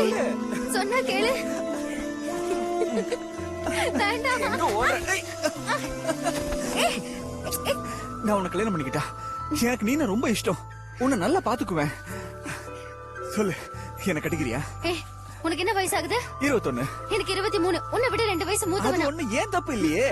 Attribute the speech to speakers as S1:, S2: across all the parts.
S1: சொல்லு.
S2: சொன்னா கேளு. வேண்டாம்.
S1: எங்க ஓடுற? நான் உன்னை கல்யாணம் பண்ணிக்கிட்டா எனக்கு நீ ரொம்ப இஷ்டம். உன்னை நல்லா பாத்துக்குவேன். சொல்லு, என்ன கட்டிக்கிறியா?
S2: உனக்கு என்ன வயசு ஆகுது?
S1: 21.
S2: எனக்கு 23. உன்னை விட 2 வயசு மூத்தவன்.
S1: அது ஒண்ணு ஏன் தப்பு இல்லையே.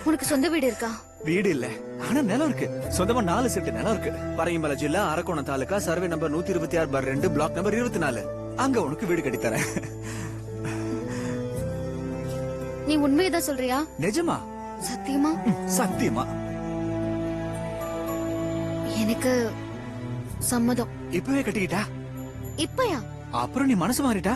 S2: உனக்கு சொந்த வீடு இருக்கா?
S1: வீடு இல்ல, ஆனா நிலம் இருக்கு. சொந்தமா 4 செட்டு நிலம் இருக்கு. பரையம்பல ஜில்லா, அரக்கோணம் தாலுகா, சர்வே நம்பர் 126/2, பிளாக் நம்பர் 24. அங்க உனக்கு வீடு கட்டி தரேன்.
S2: நீ உண்மையதான் சொல்றியா?
S1: நிஜமா?
S2: சத்தியமா?
S1: சத்தியமா.
S2: எனக்கு சம்மதம்.
S1: இப்பவே கட்டிக்கிட்டா?
S2: இப்பயா?
S1: அப்புறம் நீ மனசு மாறிட்டா?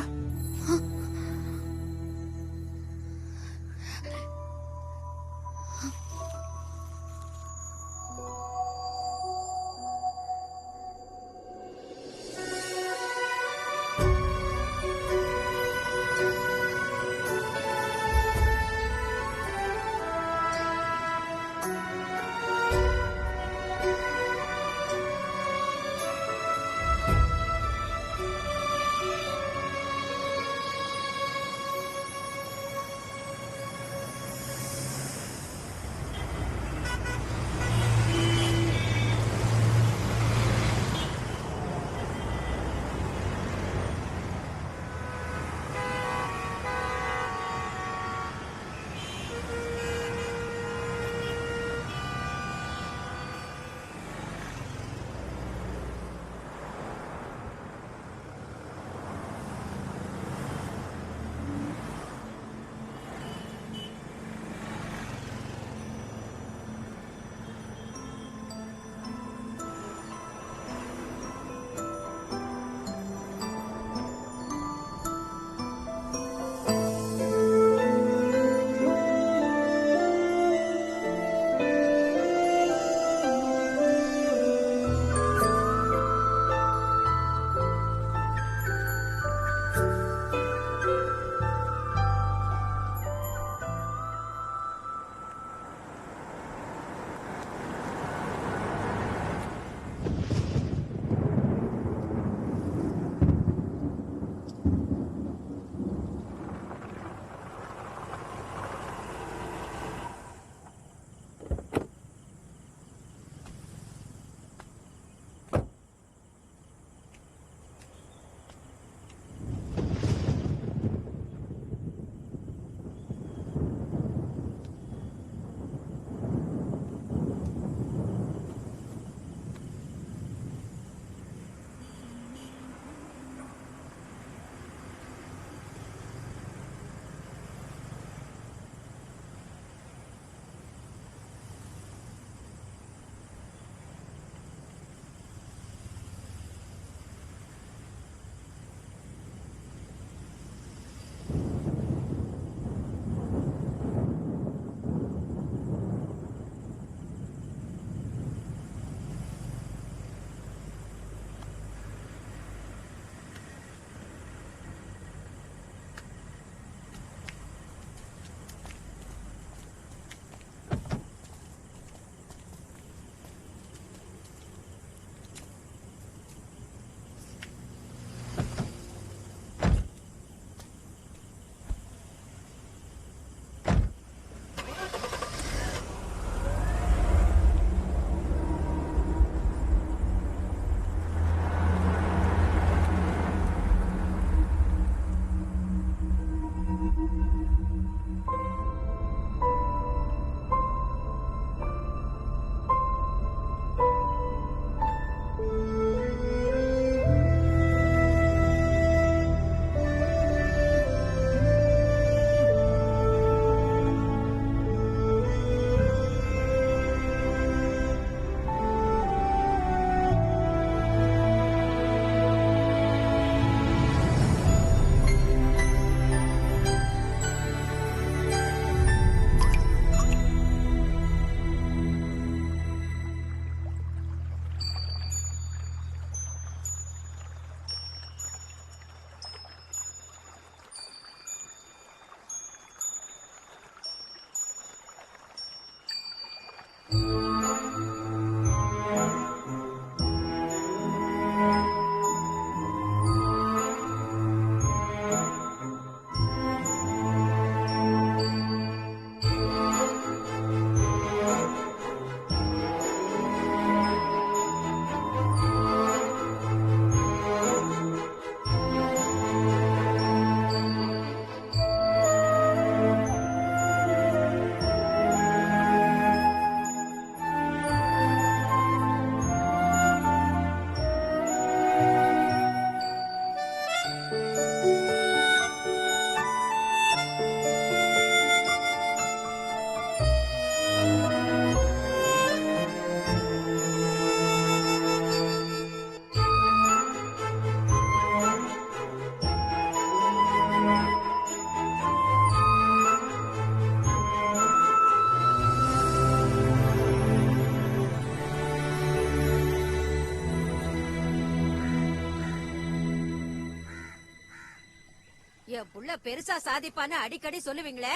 S3: என் புள்ள பெருசா சாதிப்பான்னு அடிக்கடி சொல்லுவீங்களே,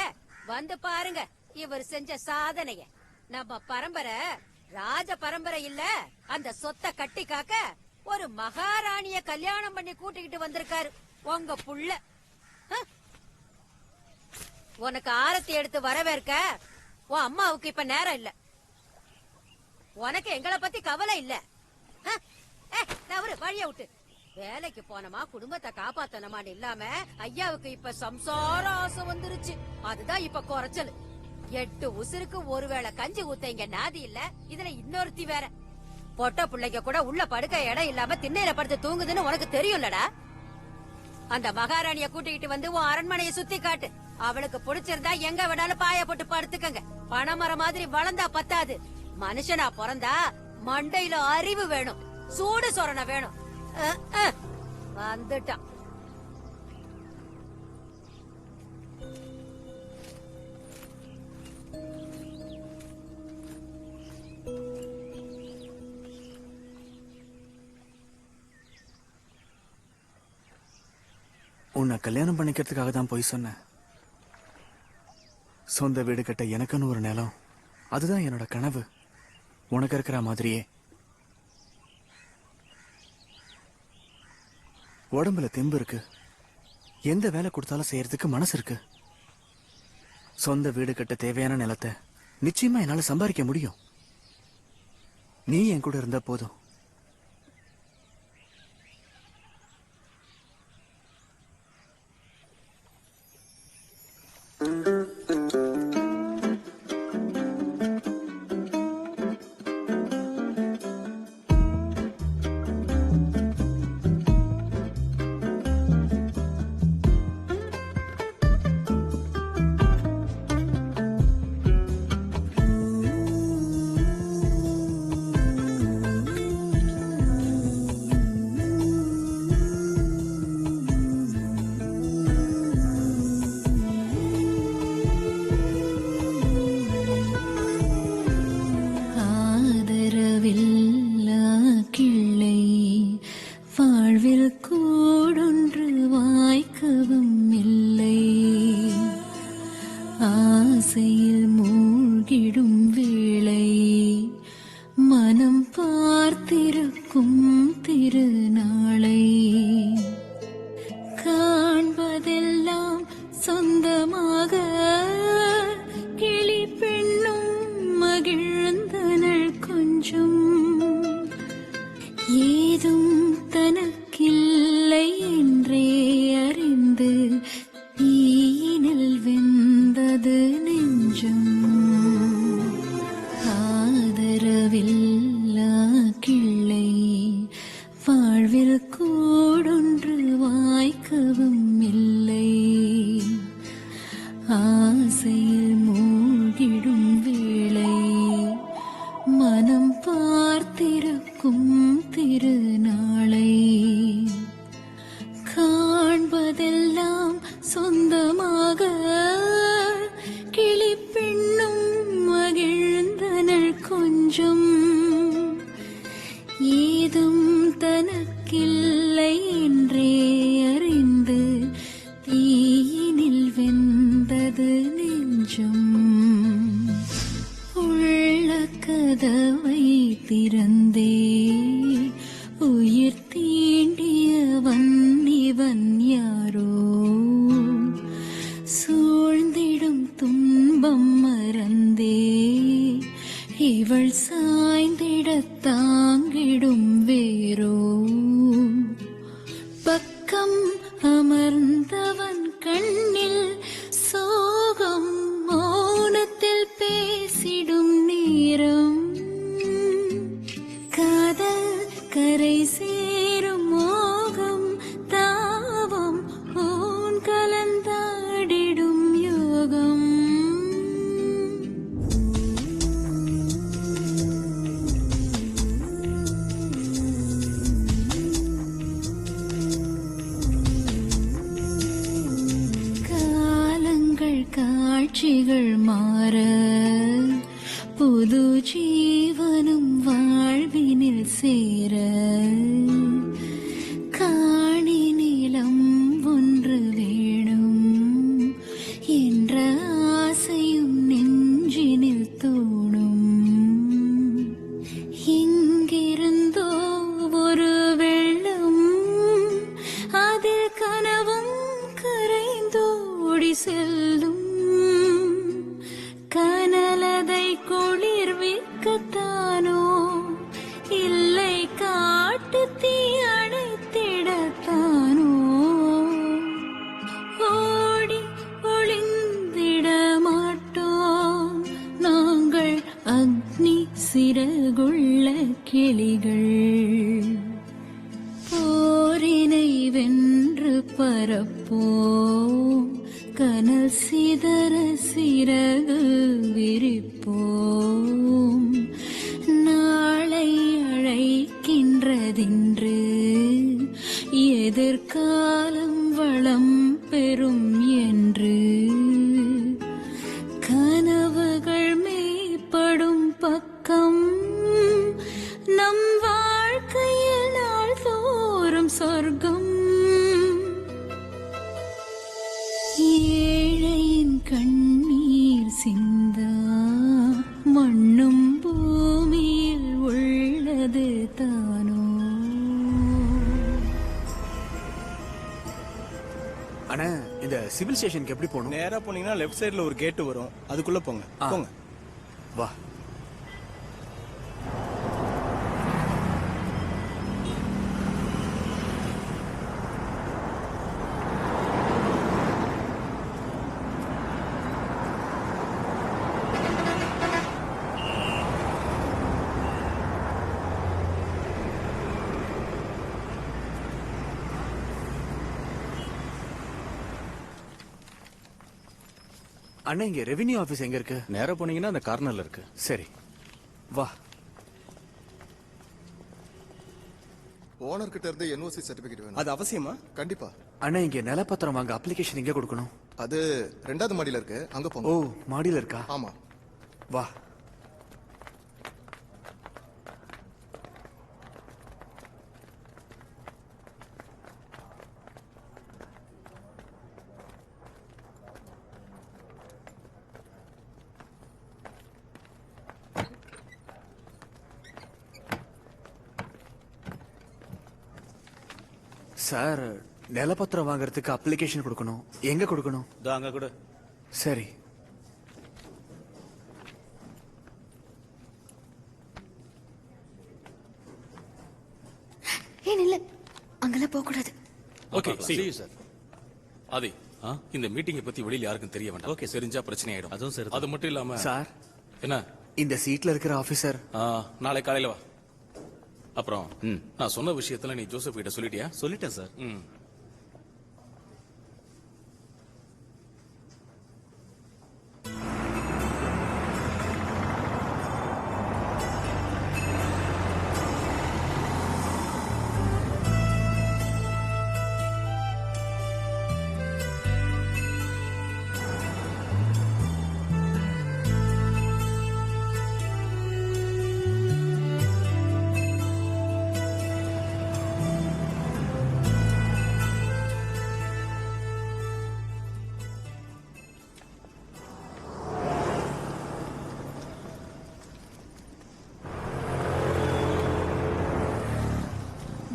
S3: வந்து பாருங்க இவர் செஞ்ச சாதனைய. நம்ம பரம்பரை ராஜ பரம்பரை இல்ல, அந்த சொத்தை கட்டி காக்க ஒரு மகாராணிய கல்யாணம் பண்ணி கூட்டிக்கிட்டு வந்திருக்காரு உங்க புள்ள. உனக்கு ஆரத்தி எடுத்து வரவேற்க உன் அம்மாவுக்கு இப்ப நேரம் இல்ல. உனக்கு எங்களை பத்தி கவலை இல்ல. வழிய விட்டு வேலைக்கு போனமா குடும்பத்தை காப்பாத்தனமான்னு இல்லாம ஐயாவுக்கு இப்ப சம்சார ஆசை வந்துருச்சு. அதுதான் இப்ப குறைச்சல். 8 உசுருக்கு ஒருவேளை கஞ்சி ஊத்த இங்க நாதி இல்ல, இதுல இன்னொருத்தி வேற. பொட்ட பிள்ளைங்க கூட உள்ள படுக்க இடம் இல்லாம திண்ணையில படுத்து தூங்குதுன்னு உனக்கு தெரியும்லடா. அந்த மகாராணிய கூட்டிக்கிட்டு வந்து உன் அரண்மனையை சுத்தி காட்டு. அவளுக்கு பிடிச்சிருந்தா எங்க வேணாலும் பாய போட்டு படுத்துக்கங்க. பனைமரம் மாதிரி வளர்ந்தா பத்தாது, மனுஷனா பிறந்தா மண்டையில அறிவு வேணும், சூடு சொரண வேணும். வந்துட்டான்.
S1: உன்னை கல்யாணம் பண்ணிக்கிறதுக்காக தான் போய் சொன்னேன். சொந்த வீடு கட்ட எனக்குன்னு ஒரு நிலம், அதுதான் என்னோட கனவு. உனக்கு இருக்கிற மாதிரியே உடம்புல தெம்பு இருக்கு, எந்த வேலை கொடுத்தாலும் செய்யறதுக்கு மனசு இருக்கு. சொந்த வீடு கட்ட தேவையான நிலத்தை நிச்சயமா என்னால சம்பாதிக்க முடியும். நீ என் கூட இருந்தா போதும்.
S4: ஆசையில் மூழ்கிடும் வேளை மனம் பார்த்திருக்கும் திருநாளை காண்பதெல்லாம் சொந்தமாக கிளி பெண்ணும் மகிழ்ந்தனள் கொஞ்சம் ஏதும் தனக்கில்லை என்றே அறிந்து தீயினில் வெந்தது நெஞ்சம் ஆதரவில்லா கிள்ளை வாழ்வில் கூடொன்று வாய்க்கவும் இல்லை ஆசையில் மூழ்கிடும் வேளை மனம் பார்த்திருக்கும் திருநாளை காண்பதெல்லாம் சொந்தமாக கிளி பெண்ணும் மகிழ்ந்தனள் கொஞ்சம் ஏதும் தனக்கில்லை என்றே அறிந்து தீயினில் வெந்தது நெஞ்சம் உள்ள கதவை திறந்தே உயிர் தீண்டியவன் இவன் யாரோ சூழ்ந்திடும் துன்பம் மறந்தே இவள் சாய்ந்திட தாங்கிடும் வேரோ பக்கம் அமர்ந்தவன் கண்ணில் சோகம் மௌனத்தில் பேசிடும் நேரம் காதல் கரை சேரும் மோகம் தாவம் ஓன் கலந்தாடிடும் யோகம் காலங்கள் காட்சிகள் மாற புது ஜீவனும் வாழ்வினில் சேர காணி நிலம் ஒன்று வேணும் செல்லும் கனலதை குளிர்விக்கத்தானோ இல்லை காட்டு தீ அணைத்திடத்தானோ ஓடி ஒளிந்திட மாட்டோம் நாங்கள் அக்னி சிறகுள்ள கிளிகள் போரினை வென்று பரப்போம் கனல் சிதற சிறகு விரிப்போம் நாளை அழைக்கின்றதின்று எதிர்காலம் வளம் பெறும் என்று கனவுகள் மேம்படும் பக்கம் நம் வாழ்க்கையில் நாள்தோறும் சொர்க்கம் ஏழையின் கண்ணீர் சிந்தா மண்ணும் பூமியில் உள்ளது தானோ.
S1: அண்ணா இந்த சிவில் ஸ்டேஷனுக்கு எப்படி போகணும்?
S5: நேரா போனீங்கன்னா லெஃப்ட் சைடுல ஒரு கேட் வரும், அதுக்குள்ள போங்க. போங்க.
S1: வா. அண்ணா இங்க ரெவென்யூ ஆபீஸ் எங்க இருக்கு?
S5: நேரா போனீங்கன்னா அந்த கார்னர்ல இருக்கு.
S1: சரி வா.
S6: ஓனர் கிட்ட இருந்து என்ஓசி சர்டிபிகேட் வேணும்.
S5: அது அவசியமா?
S6: கண்டிப்பா.
S1: அண்ணா இங்க நிலப்பத்திரம் வாங்க அப்ளிகேஷன் எங்க கொடுக்கணும்?
S6: அது 2வது மாடியில இருக்கு, அங்க
S1: ஓ
S6: போங்க.
S1: மாடியில இருக்கா?
S6: ஆமா.
S1: வா. சார் நிலப்பத்திரம் வாங்குறதுக்கு அப்ளிகேஷன் கொடுக்கணும். எங்க கொடுக்கணும்?
S5: அங்க கூட.
S1: சரி.
S2: ஏன் இல்ல அங்கெல்லாம் போக கூடாது.
S7: Okay see you sir. Aadhi இந்த மீட்டிங்கை பத்தி வெளியில யாருக்கும் தெரிய வேண்டாம். ஓகே தெரிஞ்சா பிரச்சனை ஆயிடும். அதுவும் சரி. அது மட்டும் இல்லாம
S1: சார்
S7: என்ன
S1: இந்த சீட்ல இருக்கிற ஆபீசர்
S7: நாளை காலையில வா. அப்புறம் நான் சொன்ன விஷயத்துல நீ ஜோசப் கிட்ட சொல்லிட்டியா?
S5: சொல்லிட்டேன் சார்.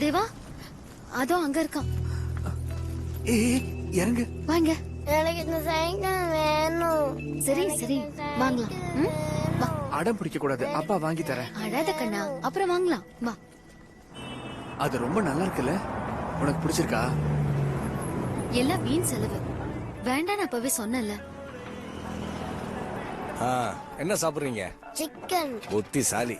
S2: தேவா அதோ அங்க இருக்கான்.
S1: ஏய் இறங்கு.
S2: வாங்க.
S8: எனக்கு இந்த சைக்கிள் வேணும்.
S2: சரி சரி வாங்கலாம். ம்? வா.
S1: அடம் பிடிக்க கூடாது, அப்பா வாங்கி தரேன்.
S2: அழாத கண்ணா, அப்புறம் வாங்கலாம். வா.
S1: அது ரொம்ப நல்லா இருக்குல்ல? உனக்கு பிடிச்சிருக்கா?
S2: எல்லாம் வீண் செலவு. வேண்டான்னு அப்பவே சொன்னல.
S9: என்ன சாப்பிடுறீங்க?
S8: சிக்கன்.
S9: புத்திசாலி.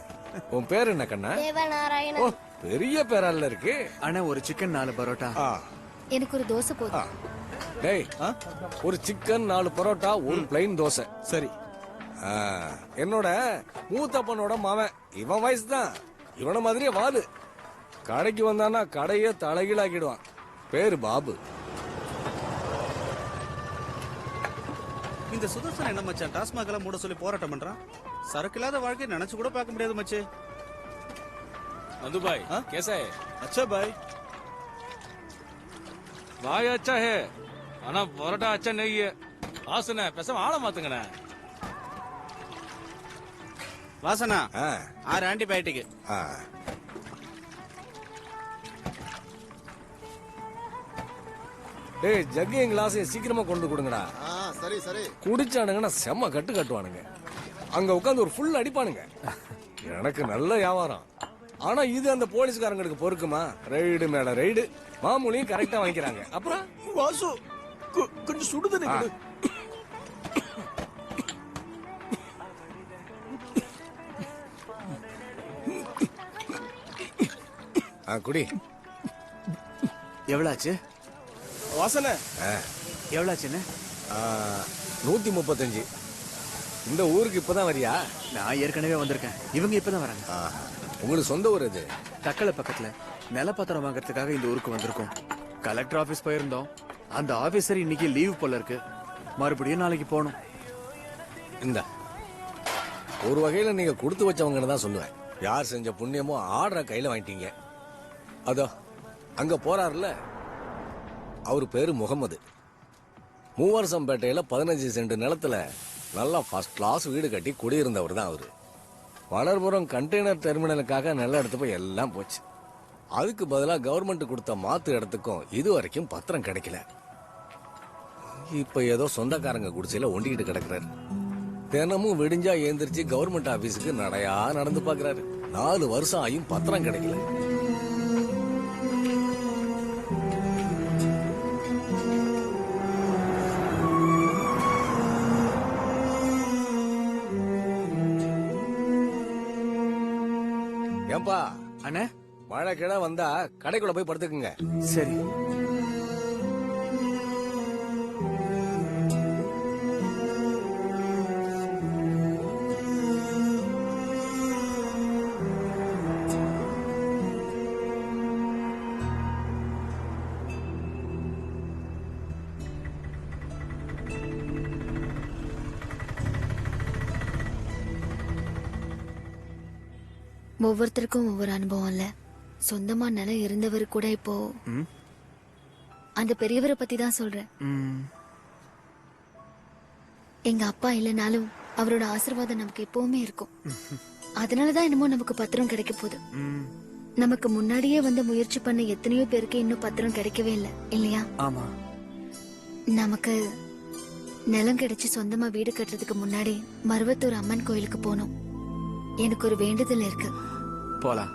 S9: உன் பேர் என்ன கண்ணா?
S8: தேவநாராயணன்.
S9: ஓ பெரிய பேரால இருக்கு.
S1: அண்ணா ஒரு சிக்கன் 4 பரோட்டா.
S2: எனக்கு ஒரு தோசை போதும்.
S9: டேய் ஒரு சிக்கன் 4 பரோட்டா ஒரு பிளைன் தோசை.
S5: சரி.
S9: என்னோட மூத்தப்பனோட மாவன் இவன் வயசு தான். இவன மாதிரியே வாலு. கடைக்கு வந்தானா கடையே தலைகீழாக்கிடுவான். பேரு பாபு.
S5: இந்த சுதர்சன் என்ன மச்சான் டாஸ்மாக் எல்லாம் மூட சொல்லி போராட்டம் பண்றான்? சரக்கு இல்லாத வாழ்க்கையை நினைச்சு கூட பார்க்க முடியாது மச்சே.
S7: नंदू भाई कैसा है?
S5: अच्छा भाई.
S7: भाई अच्छा है आना परोटा अच्छा नहीं है. ஆசன பேசாம ஆள மாத்துங்கண்ணே.
S5: வாசனா 6 ஆன்டிபயோட்டிக்.
S9: டேய் ஜக்கிங் கிளாஸ் சீக்கிரமா கொண்டு கொடுங்கடா.
S6: சரி சரி
S9: குடிச்சானுங்கன்னா செம்ம கட்டு கட்டுவானுங்க. அங்க உட்காந்து ஒரு ஃபுல் அடிப்பானுங்க. எனக்கு நல்ல வியாபாரம். ஆனா இது அந்த போலீஸ்காரங்களுக்கு பொறுக்குமா? ரைடு மேல ரைடு, மாமூலியும் கரெக்டா வாங்கிக்கிறாங்க. அப்புறம்
S1: வாசு கொஞ்சம் சுடுதண்ணி கொடு.
S9: குடி.
S1: எவ்வளவு ஆச்சு
S5: வாசனை
S1: எவ்வளவு ஆச்சுன்னு?
S9: 135. இந்த ஊருக்கு இப்பதான் வரியா?
S1: நான் ஏற்கனவே வந்திருக்கேன். இவங்க இப்பதான் வராங்க.
S9: உங்களுக்கு சொந்த ஊர் இது?
S1: தக்கலை பக்கத்துல நிலப்பத்திரம் வாங்கறதுக்காக இந்த ஊருக்கு வந்திருக்கோம். கலெக்டர் ஆபீஸ் போயிருந்தோம். அந்த ஆபீசர் இன்னைக்கு லீவ் போல இருக்கு. மறுபடியும் நாளைக்கு போகணும்.
S9: இந்த ஒரு வகையில நீங்க கொடுத்து வச்சவங்கன்னு தான் சொல்லுவேன். யார் செஞ்ச புண்ணியமோ ஆர்டரை கையில வாங்கிட்டீங்க. அதோ அங்க போறாருல, அவரு பேரு முகமது. மூவரசம்பேட்டையில 15 சென்ட் நிலத்துல நல்லா ஃபர்ஸ்ட் கிளாஸ் வீடு கட்டி குடியிருந்தவர் தான் அவரு. வளர்புறம் கண்டெய்னர் டெர்மினலுக்காக நிலம் எடுத்து போய் எல்லாம் போச்சு. அதுக்கு பதிலாக கவர்மெண்ட் கொடுத்த மாத்து இடத்துக்கும் இது வரைக்கும் பத்திரம் கிடைக்கல. இப்ப ஏதோ சொந்தக்காரங்க குடிசையில ஒண்டிக்கிட்டு கிடக்குறாரு. தினமும் விடிஞ்சா ஏந்திரிச்சு கவர்மெண்ட் ஆபீஸுக்கு நடையா நடந்து பாக்குறாரு. 4 வருஷம் ஆயும் பத்திரம் கிடைக்கல. ஏன்பா
S1: அண்ணே,
S9: மழை கிழ வந்தா கடைக்குள்ள போய் படுத்துக்குங்க.
S1: சரி.
S2: ஒவ்வொருத்தருக்கும் ஒவ்வொரு அனுபவம் இல்ல. சொந்தமா நிலம் இருந்தவர் கூட இப்போ அந்த பெரியவரை பத்தி தான் சொல்றேன். எங்க அப்பா இல்லைனாலும் அவரோட ஆசீர்வாதம் நமக்கு எப்பவுமே இருக்கும். அதனாலதான் என்னமோ நமக்கு பத்திரம் கிடைக்க போகுது. நமக்கு முன்னாடியே வந்து முயற்சி பண்ண எத்தனையோ பேருக்கு இன்னும் பத்திரம் கிடைக்கவே இல்லை இல்லையா?
S1: ஆமா.
S2: நமக்கு நிலம் கிடைச்சு சொந்தமா வீடு கட்டுறதுக்கு முன்னாடி மருவத்தூர் அம்மன் கோயிலுக்கு போனோம். எனக்கு ஒரு வேண்டுதல் இருக்கு.
S1: போலாம்.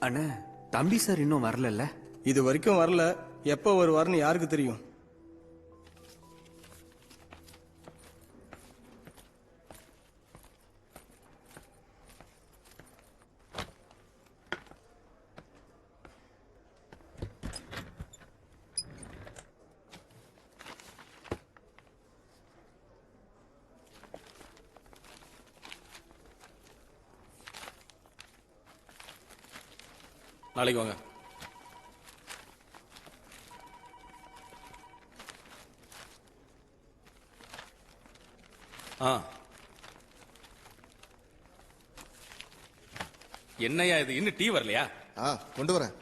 S1: அண்ணே, தம்பி சார் இன்னும் வரல.
S5: இது வரைக்கும் வரல. எப்ப வருவார்னு யாருக்கு தெரியும்?
S7: நாளைக்கு வாங்க. என்னையா இது, இன்னும் டீ வரலையா?
S6: கொண்டு வரேன்.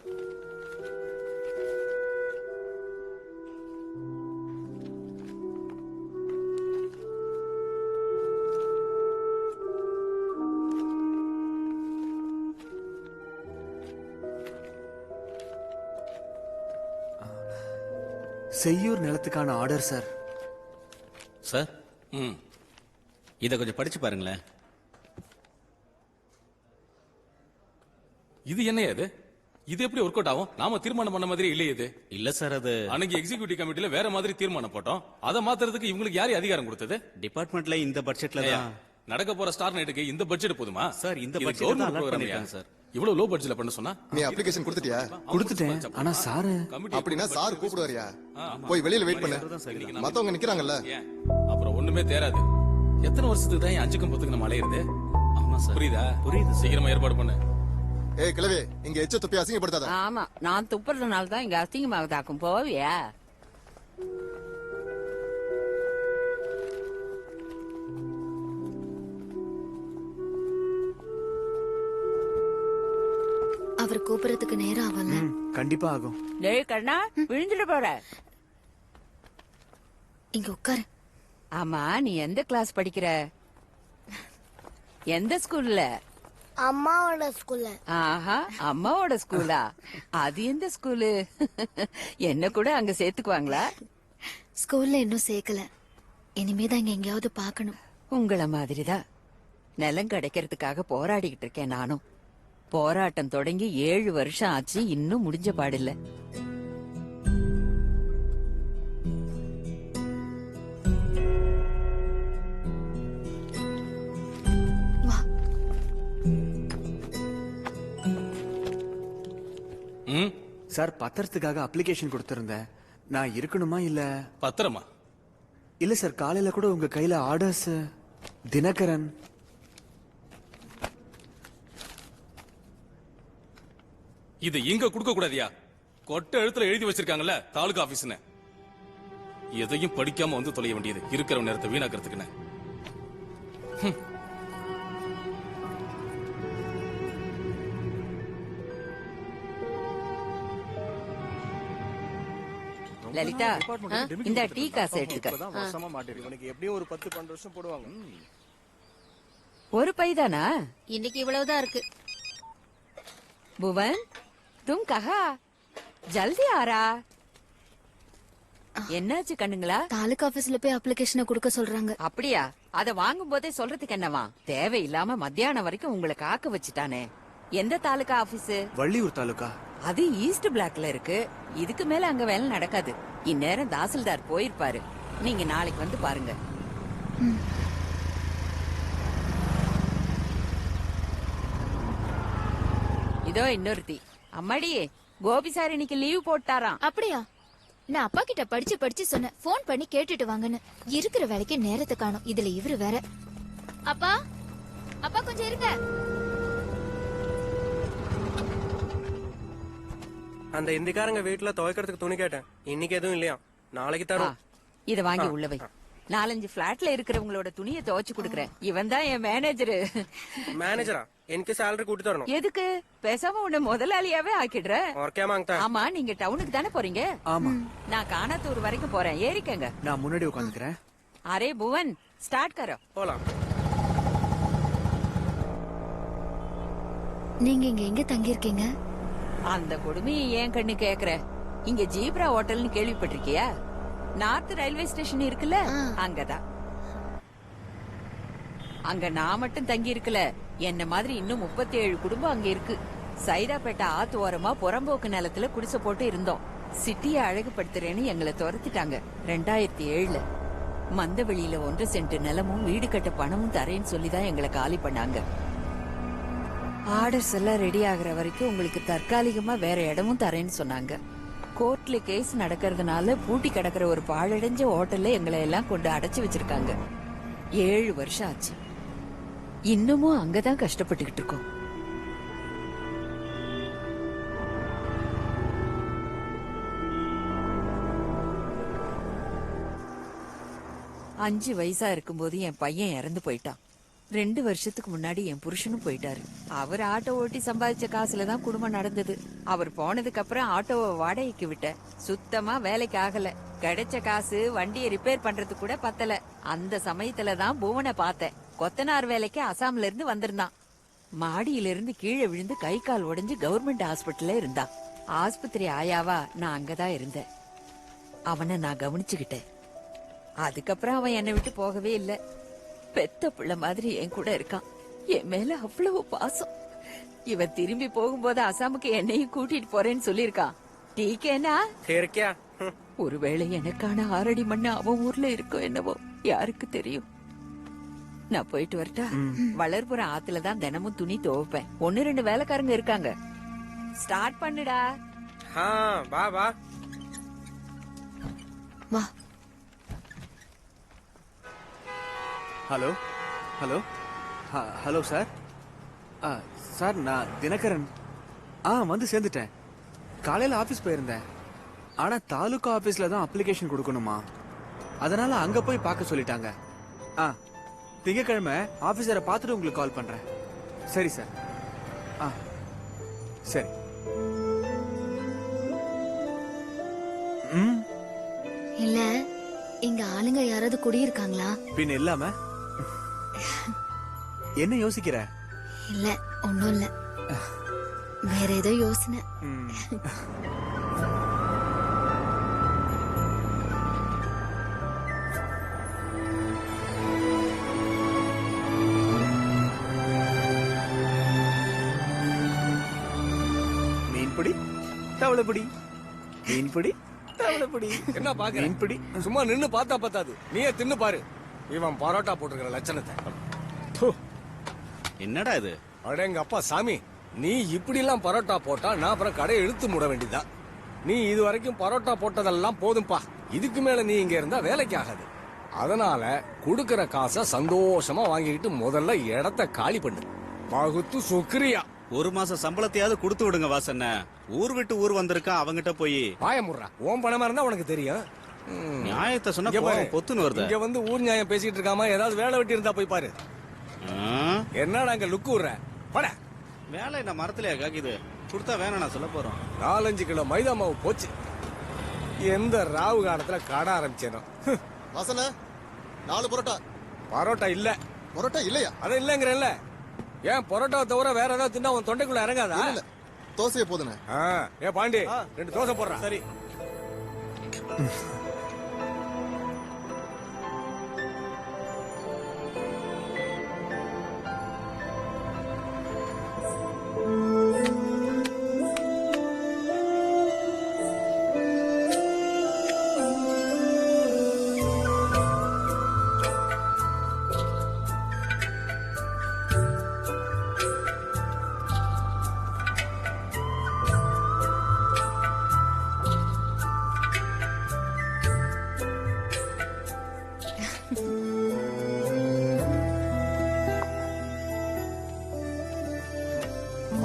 S1: செய்யூர் நிலத்துக்கான ஆர்டர் சார்.
S10: சார், இத கொஞ்சம் படிச்சு பாருங்களேன்.
S7: இது என்னையா இது? இது எப்படி ஒர்க் அவுட் ஆகும்? நாம தீர்மானம் பண்ண மாதிரி இல்லையே இது.
S10: இல்ல சார், அது
S7: அன்னைக்கு எக்ஸிகியூட்டிவ் கமிட்டில வேற மாதிரி தீர்மானம் போட்டோம். அதை மாத்துறதுக்கு இவங்களுக்கு யாரு அதிகாரம் கொடுத்தது?
S10: டிபார்ட்மெண்ட்ல இந்த பட்ஜெட்ல தான்
S7: நடக்க போற ஸ்டார் நைட்டுக்கு இந்த பட்ஜெட் போதுமா
S10: சார்? இந்த
S7: இது
S10: பட்ஜெட்
S7: government
S10: தான் அலாட்
S7: program
S10: பண்ணிருக்காங்க
S7: யா?
S10: சார்.
S7: இவ்வளவு லோ பட்ஜெட்ல பண்ண சொன்னா?
S6: நீ அப்ளிகேஷன் கொடுத்துட்டியா?
S1: கொடுத்துட்டேன். ஆனா சாரு
S6: அப்படின்னா சார் கூப்பிடுவாரியா? போய் வெளியில வெயிட் பண்ணு. மத்தவங்க நிக்கிறாங்கல்ல.
S7: அப்புறம் ஒண்ணுமே தேராது. எத்தனை வருஷத்துக்கு தான் என் அஞ்சுக்கும் பத்துக்கு நம்ம அலையிறது?
S10: ஆமா சார்.
S7: புரியுதா?
S10: புரியுது.
S7: சீக்கிரமா ஏற்பாடு பண்ணு.
S6: ஏய் கிழவே இங்க எச்ச துப்பி அசிங்கப்படுத்தாத.
S3: ஆமா, நான் துப்புறதுனால தான் இங்க அசிங்கமாகதாக்கும். போவியா?
S2: அவர் கூப்பிடறதுக்கு நேரம் ஆகல.
S1: கண்டிப்பா ஆகும்.
S3: டேய் கண்ணா, விழுந்துட்டு போற.
S2: இங்க உட்காரு.
S3: ஆமா, நீ எந்த கிளாஸ் படிக்கிற? எந்த ஸ்கூல்ல?
S8: அம்மாவோட ஸ்கூல்ல.
S3: ஆஹா, அம்மாவோட ஸ்கூலா? அது எந்த ஸ்கூலு? என்ன கூட அங்க சேர்த்துக்குவாங்களா?
S2: ஸ்கூல்ல இன்னும் சேர்க்கல. இனிமேதான் இங்க எங்கேயாவது பாக்கணும்.
S3: உங்கள மாதிரிதான் நிலம் கிடைக்கிறதுக்காக போராடிக்கிட்டு இருக்கேன் நானும். போராட்டம் தொடங்கி 7 வருஷம் ஆச்சு, இன்னும் முடிஞ்ச பாடில்ல.
S2: வா.
S7: ம்,
S1: சார் பத்திரத்துக்காக அப்ளிகேஷன் கொடுத்திருந்தேன். நான் இருக்கணுமா இல்ல?
S7: பத்திரமா?
S1: இல்ல சார், காலையில கூட உங்க கையில ஆர்டர்ஸ். தினகரன்.
S7: இது இங்க கொடுக்க கூடாதியா? கொட்டை எழுத்துல எழுதி வச்சிருக்காங்கல்ல தாலுகா ஆபீஸ்னு. எதையும் படிக்காம வந்து தொலைய வேண்டியது இருக்கிற நேரத்தை வீணாக்கிறதுக்குன்னு.
S3: லலிதா, இந்த டீ காசு எடுத்துக்க.
S9: இவனுக்கு எப்படியும் ஒரு 10-12 வருஷம் போடுவாங்க.
S3: ஒரு பைதானா?
S11: இன்னைக்கு இவ்வளவுதான் இருக்கு.
S3: புவன், தும் கஹா? ஜல்தி ஆரா. என்னாச்சு கண்ணுங்களா?
S2: தாலுகா ஆபீஸ்ல போய் அப்ளிகேஷனை கொடுக்க சொல்றாங்க.
S3: அப்படியா? அத வாங்கும் போதே சொல்றதுக்கு என்னவா? தேவையில்லாம மத்தியானம் வரைக்கும் உங்களை காக்க வச்சுட்டானே. எந்த தாலுகா ஆபீஸ்?
S1: வள்ளியூர் தாலுகா.
S3: அது ஈஸ்ட் பிளாக்ல இருக்கு. இதுக்கு மேல அங்க வேலை நடக்காது. இந்நேரம் தாசில்தார் போயிருப்பாரு. நீங்க நாளைக்கு வந்து பாருங்க. இதோ இன்னொருத்தி. அம்மாடி, கோபி சார் இன்னைக்கு லீவ் போட்டாராம்.
S11: அப்படியா? நான் அப்பா கிட்ட படிச்சு படிச்சு சொன்னேன், போன் பண்ணி கேட்டுட்டு வாங்கன்னு. இருக்கிற வேலைக்கு நேரத்தை காணும். இதுல இவரு வேற. அப்பா, அப்பா கொஞ்சம் இருங்க.
S12: அந்த இந்திக்காரங்க வீட்டுல துவைக்கிறதுக்கு துணி கேட்டேன். இன்னைக்கு எதுவும் இல்லையா? நாளைக்கு தரும்.
S3: இத வாங்கி உள்ள வை. 4-5 பிளாட்ல இருக்கிறவங்களோட துணியை துவைச்சு கொடுக்கறேன். இவன் தான் என் மேனேஜரு.
S12: மேனேஜரா? எனக்கு சேலரி கூட்டி தரணும்.
S3: எதுக்கு? பேசாம உன்னை முதலாளியாவே ஆக்கிடுறேன். ஆமா, நீங்க டவுனுக்கு தானே போறீங்க?
S1: ஆமா.
S3: நான் காணாத்தூர் வரைக்கும் போறேன், ஏறிக்கங்க.
S1: நான் முன்னாடி உட்காந்துக்கிறேன்.
S3: அரே புவன், ஸ்டார்ட் கரோ.
S12: போலாம்.
S2: நீங்க இங்க எங்க தங்கி இருக்கீங்க?
S3: அந்த கொடுமையை ஏன் கண்ணு கேக்குற? இங்க ஜீப்ரா ஹோட்டல்னு கேள்விப்பட்டிருக்கியா? நார்த் ரயில்வே ஸ்டேஷன் இருக்குல்ல, அங்கதான். அங்க நான் மட்டும் தங்கி இருக்கல, என்ன மாதிரி இன்னும் 37 குடும்பம் அங்க இருக்கு. சைதாப்பேட்டை ஆத்து ஓரமா புறம்போக்கு நிலத்துல குடிசை போட்டு இருந்தோம். சிட்டியை அழகுபடுத்துறேன்னு எங்களை துரத்திட்டாங்க 2007ல. மந்தவெளியில 1 சென்ட் நிலமும் வீடு கட்ட பணமும் தரேன்னு சொல்லிதான் எங்களை காலி பண்ணாங்க. ஆர்டர்ஸ் எல்லாம் ரெடி ஆகுற வரைக்கும் உங்களுக்கு தற்காலிகமா வேற இடமும் தரேன்னு சொன்னாங்க. கோர்ட்ல கேஸ் நடக்கிறதுனால பூட்டி கிடக்கிற ஒரு பாழடைஞ்ச ஹோட்டல்ல எங்களை எல்லாம் கொண்டு அடைச்சு வச்சிருக்காங்க. 7 வருஷம் ஆச்சு. இன்னமும் அங்கதான் கஷ்டப்பட்டுக்கிட்டு இருக்கோம். அஞ்சு வயசா இருக்கும்போது என் பையன் இறந்து போயிட்டான். 2 வருஷத்துக்கு முன்னாடி என் புருஷனும் போயிட்டாரு. அவர் ஆட்டோ ஓட்டி சம்பாதிச்ச காசுலதான் குடும்பம் நடந்தது. அவர் போனதுக்கு அப்புறம் ஆட்டோவை வாடகைக்கு விட்டேன். சுத்தமா வேலைக்கு ஆகல. கிடைச்ச காசு வண்டியை ரிப்பேர் பண்றது கூட பத்தல. அந்த சமயத்துலதான் புவனை பார்த்தேன். கொத்தனார் வேலைக்கு அசாம்ல இருந்து வந்திருந்தான். மாடியில இருந்து கீழே விழுந்து கை கால் உடைஞ்சு கவர்மெண்ட் ஹாஸ்பிட்டல்ல இருந்தான். ஆஸ்பத்திரி ஆயாவா நான் அங்கதான் இருந்தேன். அவனை நான் கவனிச்சுக்கிட்டேன். அதுக்கப்புறம் அவன் என்னை விட்டு போகவே இல்லை. பெத்த பிள்ளை மாதிரி என் கூட இருக்கான். என் மேல அவ்வளவு பாசம். இவன் திரும்பி போகும்போது அசாமுக்கு என்னையும் கூட்டிட்டு போறேன்னு சொல்லிருக்கான். டீக்கேனா? ஒருவேளை எனக்கான 6 அடி மண்ணு அவன் ஊர்ல இருக்கும் என்னவோ, யாருக்கு தெரியும். நான் போயிட்டு வரட்டா? வளர்புற ஆத்துலதான் தினமும் துணி துவைப்பேன். 1-2 வேலைக்காரங்க இருக்காங்க. ஸ்டார்ட் பண்ணுடா.
S12: வா வா
S2: வா.
S1: Hello hello hello sir. Sir நான் தினகரன். வந்து சேர்ந்துட்டேன். காலையில ஆபீஸ் போயிருந்தேன். ஆனா தாலுகா ஆபீஸ்ல தான் அப்ளிகேஷன் கொடுக்கணுமா, அதனால அங்க போய் பார்க்க சொல்லிட்டாங்க. திங்கக்கிழமை ஆபீசரை பார்த்துட்டு உங்களுக்கு கால் பண்றேன். சரி சார். சரி.
S2: இல்ல இங்க ஆளுங்க யாராவது குடியிருக்காங்களா?
S1: பின் இல்லாம என்ன யோசிக்கிற?
S2: இல்ல ஒண்ணும் இல்ல, வேற ஏதோ யோசனை.
S1: மீன்பிடி தவளைப்பிடி, மீன்பிடி தவளைப்பிடி.
S9: என்ன பாக்க
S1: மீன்பிடி
S9: சும்மா நின்னு பார்த்தா பத்தாது, நீயே தின்னு பாரு. இவன் பரோட்டா போட்டுக்கிற லட்சணத்தை.
S10: என்னடா இது?
S9: அட எங்க அப்பா சாமி, நீ இப்படி எல்லாம் பரோட்டா போட்டா நான் அப்புறம் கடையை இழுத்து மூட வேண்டியதா. நீ இது வரைக்கும் பரோட்டா போட்டதெல்லாம் போதும்பா. இதுக்கு மேல நீ இங்க இருந்தா வேலைக்கு ஆகாது. அதனால குடுக்கற காசை சந்தோஷமா வாங்கிக்கிட்டு முதல்ல இடத்த காலி பண்ணு. பகுத்து சுக்ரியா.
S10: ஒரு மாசம் சம்பளத்தையாவது கொடுத்து விடுங்க வாசண்ண. ஊர் விட்டு ஊர் வந்திருக்கா, அவங்கிட்ட போய்
S9: பாயமுடுறா. உன் பணமா இருந்தா உனக்கு தெரியும்.
S10: நியாயத்தை சொன்னா
S9: இங்க பாரு,
S10: பொத்துன்னு வருது.
S9: இங்க வந்து ஊர் நியாயம் பேசிட்டு இருக்காம ஏதாவது வேலை வெட்டி இருந்தா போய் பாரு. என்னடா அங்க லுக்கு விடுற? பட
S10: வேலை என்ன மரத்திலேயே காக்கிது? கொடுத்தா வேணாம் நான் சொல்ல போறோம்.
S9: 4-5 கிலோ மைதா மாவு போச்சு. எந்த ராவு காலத்துல கடை ஆரம்பிச்சேனோ.
S6: வாசன 4 பரோட்டா.
S9: பரோட்டா இல்ல.
S6: பரோட்டா இல்லையா?
S9: அது இல்லங்கிறல்ல. ஏன் பரோட்டாவை தவிர வேற ஏதாவது தின்னா உன் தொண்டைக்குள்ள இறங்காதா?
S6: இல்ல, தோசையை போதுனே.
S9: ஏ பாண்டி, 2 தோசை போடுறா.
S10: சரி.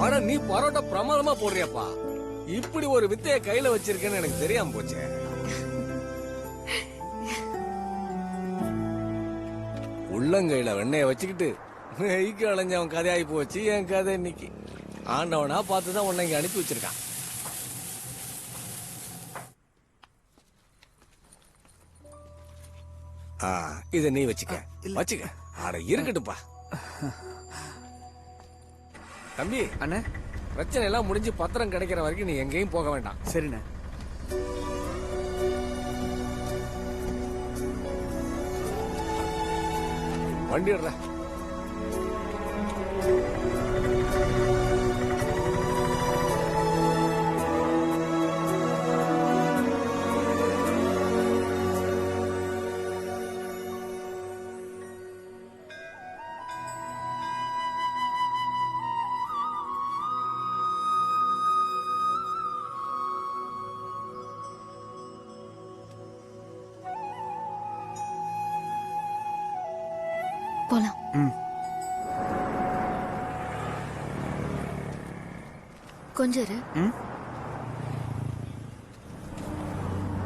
S9: ஆனா நீ பரோட்டா பிரமாதமா போடுறியப்பா. இப்படி ஒரு வித்தைய கையில வச்சிருக்கேன்னு எனக்கு தெரியாம போச்சு. உள்ளங்கையில வெண்ணைய வச்சுக்கிட்டு நெய்க்கு அலைஞ்சவன் கதையாகி போச்சு. என் கதை இன்னைக்கு ஆண்டவனா பார்த்துதான் உன்னை இங்க அனுப்பி வச்சிருக்கான். இத நீ வச்சுக்க வச்சுக்க. அட இருக்கட்டுப்பா தம்பி.
S1: அண்ணே,
S9: பிரச்சனை எல்லாம் முடிஞ்சு பத்திரம் கிடைக்கிற வரைக்கும் நீ எங்கேயும் போக வேண்டாம்.
S1: சரிண்ணே.
S9: வண்டி எடுற.
S2: போலாம். கொஞ்சம் இரு.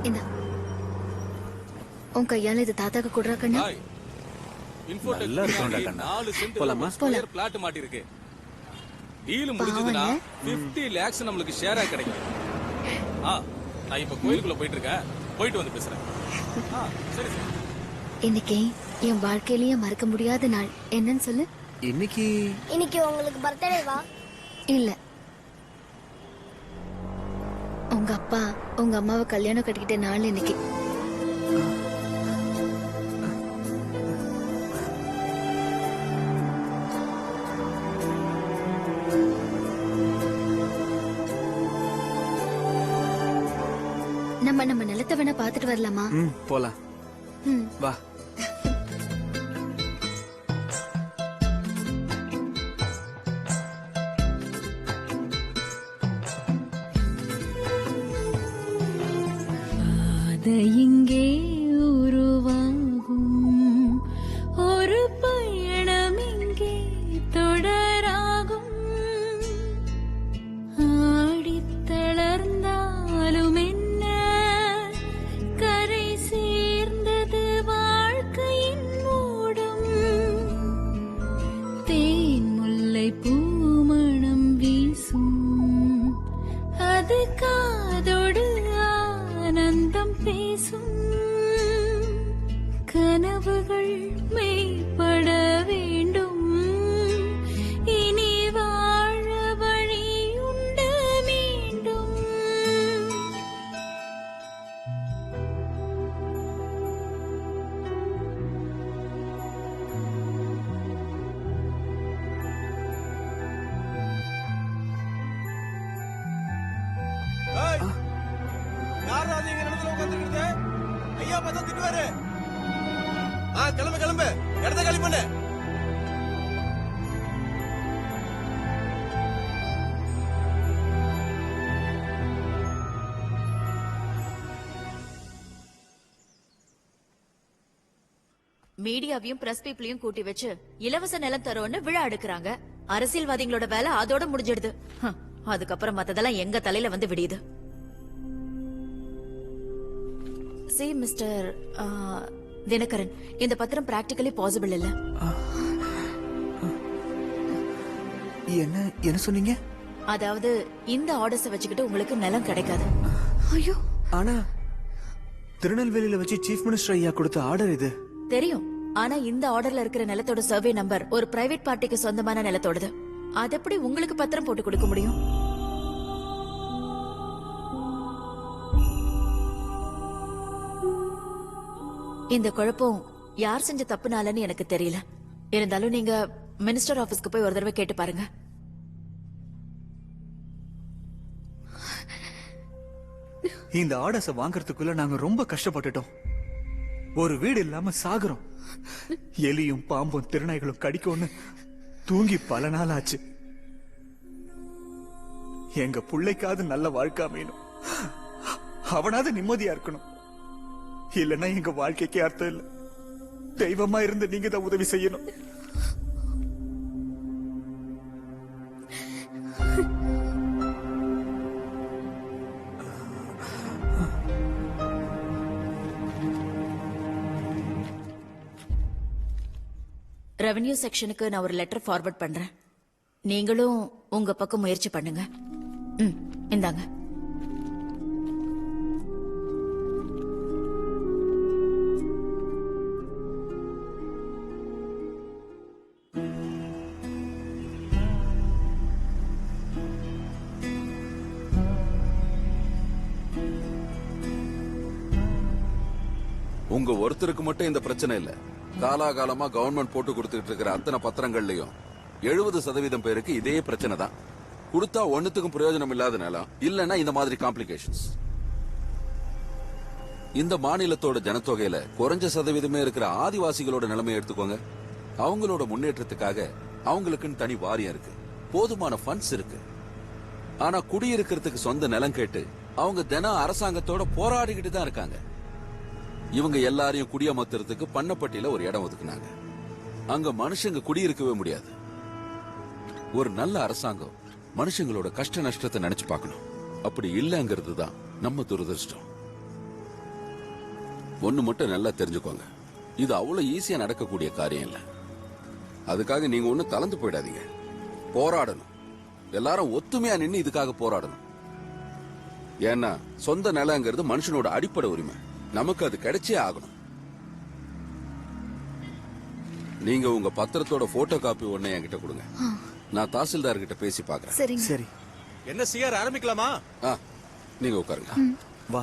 S2: இந்த உன் கையால இது தாத்தாக்கு கொடுறா கண்ணா.
S7: நல்லா இருக்கும்டா கண்ணா. 4 சென்ட் ஸ்கொயர் பிளாட் மாட்டி இருக்கு. டீல் முடிஞ்சதுனா 50 lakhs நமக்கு ஷேரா கிடைக்கும். நான் இப்ப கோயிலுக்குள்ள போயிட்டு இருக்கேன். போயிட்டு வந்து பேசுறேன். சரி சரி.
S2: இன்னைக்கு என் வாழ்க்கையிலேயே மறக்க முடியாத நாள். என்னன்னு சொல்லு.
S8: இன்னைக்கு உங்களுக்கு பர்த்டேவா?
S2: இல்ல, உங்க அப்பா உங்க அம்மாவை கல்யாணம் கட்டிக்கிட்ட நாள் இன்னைக்கு. நம்ம நிலத்தை வேணா பாத்துட்டு வரலாமா?
S1: போலாம். வா.
S4: இங்கே உருவாகும் ஒரு கனவுகள் மெய்ப்பட வேண்டும். இனி வாழ வழியுண்டு மீண்டும்.
S13: யாரா நீங்க இடத்துல உட்கார்ந்திருக்கிறது? ஐயா பார்த்தா திட்டுவாரு. கிளம்பு கிளம்பு, இடத்த காலி பண்ணு.
S14: மீடியாவையும் பிரஸ் பீப்பிளையும் கூட்டி வச்சு இலவச நிலம் தரோன்னு விழா எடுக்கிறாங்க. அரசியல்வாதிகளோட வேலை அதோட முடிஞ்சிடுது. அதுக்கப்புறம் மத்ததெல்லாம் எங்க தலையில வந்து விடியுது. சி மிஸ்டர் தினகரன், இந்த பத்திரம் பிராக்டிகலி பாசிபிள் இல்ல.
S1: என்ன என்ன சொன்னீங்க?
S14: அதாவது இந்த ஆர்டர்ஸ் வச்சுக்கிட்டு உங்களுக்கு நிலம் கிடைக்காது.
S2: ஐயோ,
S1: ஆனா திருநெல்வேலியில வச்சு சீஃப் மினிஸ்டர் ஐயா கொடுத்த ஆர்டர் இது.
S14: தெரியும், ஆனா இந்த ஆர்டர்ல இருக்கிற நிலத்தோட சர்வே நம்பர் ஒரு பிரைவேட் பார்ட்டிக்கு சொந்தமான நிலத்தோடது. அது எப்படி உங்களுக்கு பத்திரம் போட்டு கொடுக்க முடியும்? இந்த குழப்பம் யார் செஞ்ச தப்புனாலன்னு எனக்கு தெரியல. இருந்தாலும் நீங்க மினிஸ்டர் ஆபீஸ்க்கு போய் ஒரு தடவை கேட்டு பாருங்க.
S1: இந்த ஆர்டர்ஸ வாங்குறதுக்குள்ள நாங்க ரொம்ப கஷ்டப்பட்டுட்டோம். ஒரு வீடு இல்லாம சாகுறோம். எலியும் பாம்பும் திருநாய்களும் கடிக்கும்னு தூங்கி பல நாள் ஆச்சு. எங்க பிள்ளைக்காவது நல்ல வாழ்க்கை அமையணும், அவனாவது நிம்மதியா இருக்கணும். இல்லன்னா எங்க வாழ்க்கைக்கு அர்த்தம் இல்ல. தெய்வமா இருந்து நீங்க தான் உதவி செய்யணும்.
S14: ரெவென்யூ செக்ஷனுக்கு நான் ஒரு லெட்டர் ஃபார்வர்ட் பண்றேன். நீங்களும் உங்க பக்கம் முயற்சி பண்ணுங்க. இந்தாங்க.
S15: உங்க ஒருத்தருக்கு மட்டும் இந்த பிரச்சனை இல்ல. காலாகாலமா கவர்மெண்ட் போட்டு கொடுத்துட்டு இருக்கிற அத்தனை பத்திரங்கள்லயும் 70% பேருக்கு இதே பிரச்சனை தான். கொடுத்தா ஒண்ணுத்துக்கும் பிரயோஜனம் இல்லாத நிலம், இல்லன்னா இந்த மாதிரி காம்ப்ளிகேஷன்ஸ். இந்த மாநிலத்தோட ஜனத்தொகையில குறைஞ்ச சதவீதமே இருக்கிற ஆதிவாசிகளோட நிலைமை எடுத்துக்கோங்க. அவங்களோட முன்னேற்றத்துக்காக அவங்களுக்குன்னு தனி வாரியம் இருக்கு, போதுமான ஃபண்ட்ஸ் இருக்கு. ஆனா குடியிருக்கிறதுக்கு சொந்த நிலம் கேட்டு அவங்க தினம் அரசாங்கத்தோட போராடிக்கிட்டு தான் இருக்காங்க. இவங்க எல்லாரையும் குடியமர்த்துறதுக்கு பண்ணப்பட்டியில ஒரு இடம் ஒதுக்குனாங்க. அங்க மனுஷங்க குடியிருக்கவே முடியாது. ஒரு நல்ல அரசாங்கம் மனுஷங்களோட கஷ்ட நஷ்டத்தை நினைச்சு பார்க்கணும். அப்படி இல்லங்கிறது தான் நம்ம துரதிருஷ்டம். ஒண்ணு மட்டும் நல்லா தெரிஞ்சுக்கோங்க, இது அவ்வளவு ஈஸியா நடக்கக்கூடிய காரியம் இல்ல. அதுக்காக நீங்க ஒண்ணு தளர்ந்து போயிடாதீங்க. போராடணும், எல்லாரும் ஒத்துமையா நின்னு இதுக்காக போராடணும். ஏன்னா சொந்த நிலங்கிறது மனுஷனோட அடிப்படை உரிமை. நமக்கு அது கிடைச்சே ஆகணும். நீங்க உங்க பத்திரத்தோட போட்டோ காப்பி ஒண்ணு என்கிட்ட கொடுங்க. நான் தாசில்தார் கிட்ட பேசி பாக்குறேன்.
S1: சரி.
S13: என்ன சிஆர் ஆரம்பிக்கலாமா?
S15: நீங்க உட்காருங்க.
S1: வா.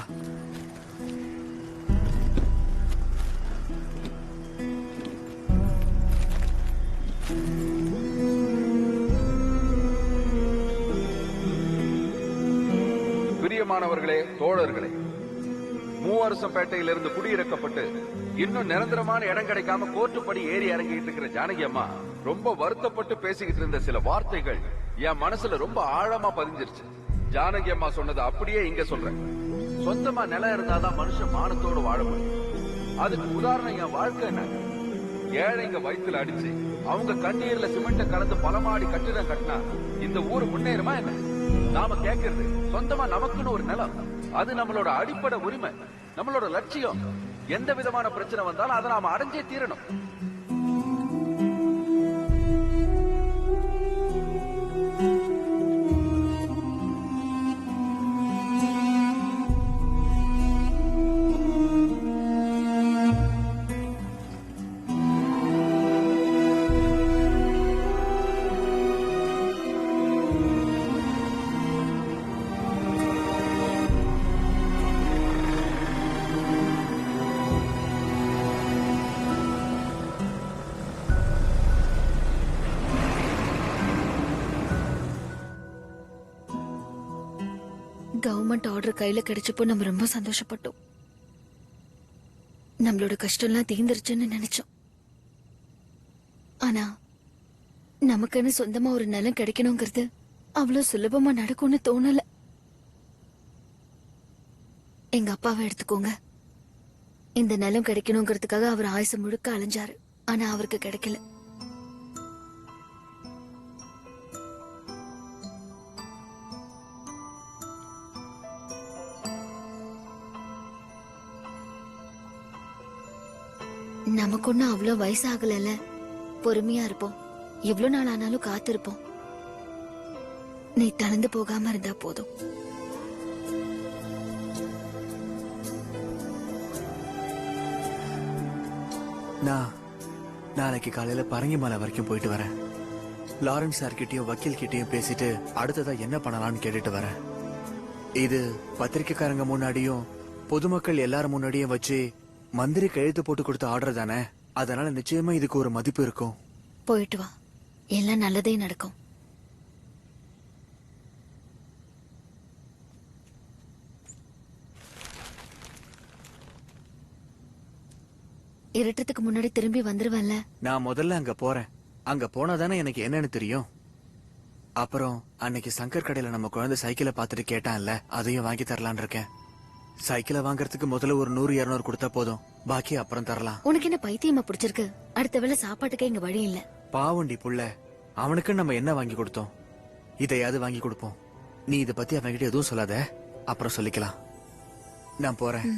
S15: பிரியமானவர்களே, தோழர்களே, மூவரசம்பேட்டையிலிருந்து குடியிறக்கப்பட்டு இன்னும் நிரந்தரமான இடம் கிடைக்காம கோர்ட்டுப்படி ஏறி இறங்கிட்டு இருக்கிற ஜானகி அம்மா ரொம்ப வருத்தப்பட்டு பேசிக்கிட்டு இருந்த சில வார்த்தைகள் என் மனசுல ரொம்ப ஆழமா பதிஞ்சிருச்சு. ஜானகி அம்மா சொன்னது அப்படியே இங்க சொல்றேன். சொந்தமா நிலம் இருந்தாதான் மனுஷன் மானத்தோடு வாழ முடியும். அதுக்கு உதாரணம் என் வாழ்க்கை. என்ன ஏழைங்க வயிற்றுல அடிச்சு அவங்க கண்ணீர்ல சிமெண்ட கலந்து பலமாடி கட்டிடம் கட்டினா இந்த ஊரு முன்னேறுமா என்ன? நாம கேட்கறது சொந்தமா நமக்குன்னு ஒரு நிலம். அது நம்மளோட அடிப்படை உரிமை, நம்மளோட லட்சியம். எந்த விதமான பிரச்சனை வந்தாலும் அதை நாம அடைஞ்சே தீரணும்.
S2: கவர்மெண்ட் ஆர்டர் கையில கிடைச்சப்போ நம்ம ரொம்ப சந்தோஷப்பட்டோம். நம்மளோட கஷ்டம்லாம் தீர்ந்துருச்சுன்னு நினைச்சோம். ஆனா நமக்குன்னு சொந்தமா ஒரு நிலம் கிடைக்கணுங்கிறது அவ்வளவு சுலபமா நடக்கும்னு தோணல. எங்க அப்பாவை எடுத்துக்கோங்க. இந்த நிலம் கிடைக்கணுங்கிறதுக்காக அவர் ஆயுசு முழுக்க அலைஞ்சாரு. ஆனா அவருக்கு கிடைக்கல. நமக்கு ஒன்னும் அவ்வளவு வயசாகல. பொறுமையா இருப்போம். எவ்வளவு நாள் ஆனாலும் காத்திருப்போம். நீ தளர்ந்து போகாம இருந்தா போதும்.
S1: நான் நாளைக்கு காலையில பரங்கிமலை வரைக்கும் போயிட்டு வரேன். லாரன்ஸ் சார் கிட்டயும் வக்கீல் கிட்டயும் பேசிட்டு அடுத்ததா என்ன பண்ணலாம்னு கேட்டுட்டு வரேன். இது பத்திரிக்கைக்காரங்க முன்னாடியும் பொதுமக்கள் எல்லாரும் முன்னாடியும் வச்சு மந்திரி கையெழுத்து போட்டு கொடுத்த ஆர்டர் தானே. அதனால நிச்சயமா இதுக்கு ஒரு மதிப்பு இருக்கும்.
S2: போயிட்டு வா. எல்லாம் நல்லதே நடக்கும். இருட்டத்துக்கு முன்னாடி திரும்பி வந்துருவல்ல?
S1: நான் முதல்ல அங்க போறேன். அங்க போனாதானே எனக்கு என்னன்னு தெரியும். அப்புறம் அன்னைக்கு சங்கர் கடையில நம்ம குழந்தை சைக்கிளை பார்த்துட்டு கேட்டான்ல, அதையும் வாங்கி தரலான் இருக்கேன். சைக்கிளை வாங்கறதுக்கு முதல்ல ஒரு 100-200 கொடுத்தா போதும். பாக்கி அப்புறம் தரலாம்.
S2: உனக்கு என்ன பைத்தியமா பிடிச்சிருக்கு? அடுத்த வேளை சாப்பாட்டுக்கே இங்க வழி இல்ல.
S1: பாவண்டி புள்ள, அவனுக்கு நம்ம என்ன வாங்கி கொடுத்தோம்? இதையாவது வாங்கி கொடுப்போம். நீ இத பத்தி அவன்கிட்ட எதுவும் சொல்லாத, அப்புறம் சொல்லிக்கலாம். நான் போறேன்.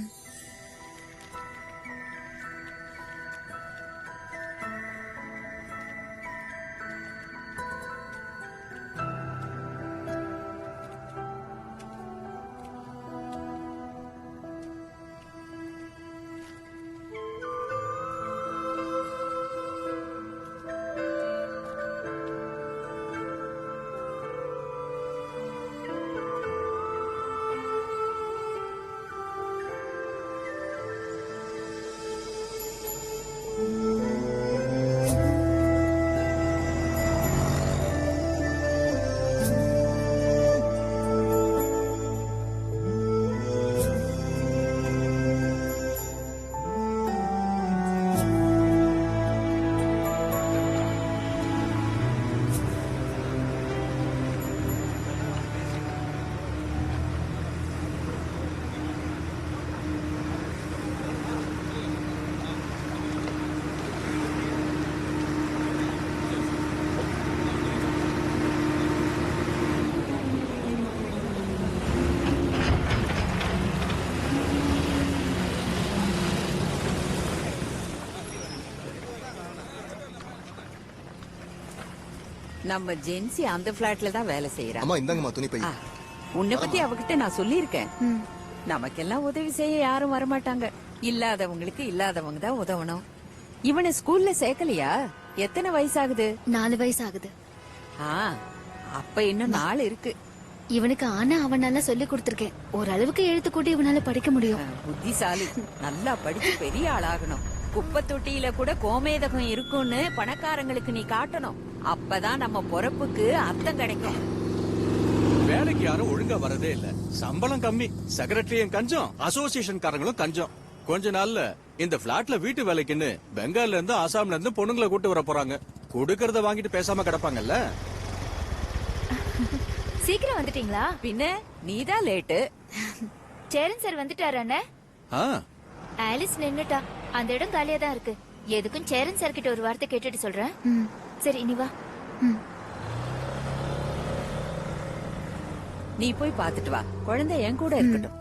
S3: நம்ம ஜென்சி அந்த பிளாட்ல தான் வேலை செய்யறா.
S6: அம்மா இந்தாங்கம்மா துணி பை.
S3: உன்னை பத்தி அவகிட்ட நான் சொல்லியிருக்கேன். நமக்கெல்லாம் உதவி செய்ய யாரும் வரமாட்டாங்க. இல்லாதவங்களுக்கு இல்லாதவங்க தான் உதவணும். இவனை ஸ்கூல்ல சேர்க்கலையா? எத்தனை வயசாகுது?
S2: 4 வயசு ஆகுது.
S3: அப்ப இன்னும் 4 இருக்கு.
S2: இவனுக்கு ஆனா அவன் நல்லா சொல்லி கொடுத்திருக்கேன். ஓரளவுக்கு எழுத்து கூட்டி இவனால படிக்க முடியும்.
S3: புத்திசாலி. நல்லா படிச்சு பெரிய ஆளாகணும். குப்பை தொட்டியில கூட கோமேதகம் இருக்கும்னு பணக்காரங்களுக்கு நீ காட்டணும். அப்பதான் நம்ம பொறப்புக்கு அர்த்தம் கிடைக்கும்.
S7: வேலைக்கு யாரும் ஒழுங்கா வரதே இல்ல. சம்பளம் கம்மி. செக்ரட்டரியும் கஞ்சம், அசோசியேஷன் காரங்களும் கஞ்சம். கொஞ்ச நாள்ல இந்த பிளாட்ல வீட்டு வேலைக்குன்னு பெங்கால்ல இருந்து ஆசாம்ல இருந்து பொண்ணுங்களை கூட்டு வர போறாங்க. கொடுக்கறத வாங்கிட்டு பேசாம கிடப்பாங்கல்ல.
S11: சீக்கிரம் வந்துட்டீங்களா?
S3: பின்ன நீதான் லேட்டு.
S11: சேரன் சார் வந்துட்டாரானே? ஆலிஸ் நின்னுட்டா. அந்த இடம் காலியா தான் இருக்கு. எதுக்கும் சேரன் சார் கிட்ட ஒரு வார்த்தை கேட்டுட்டு சொல்றேன். சரி நீ வா.
S3: நீ போய் பாத்துட்டு வா. குழந்தை என் கூட இருக்கட்டும்.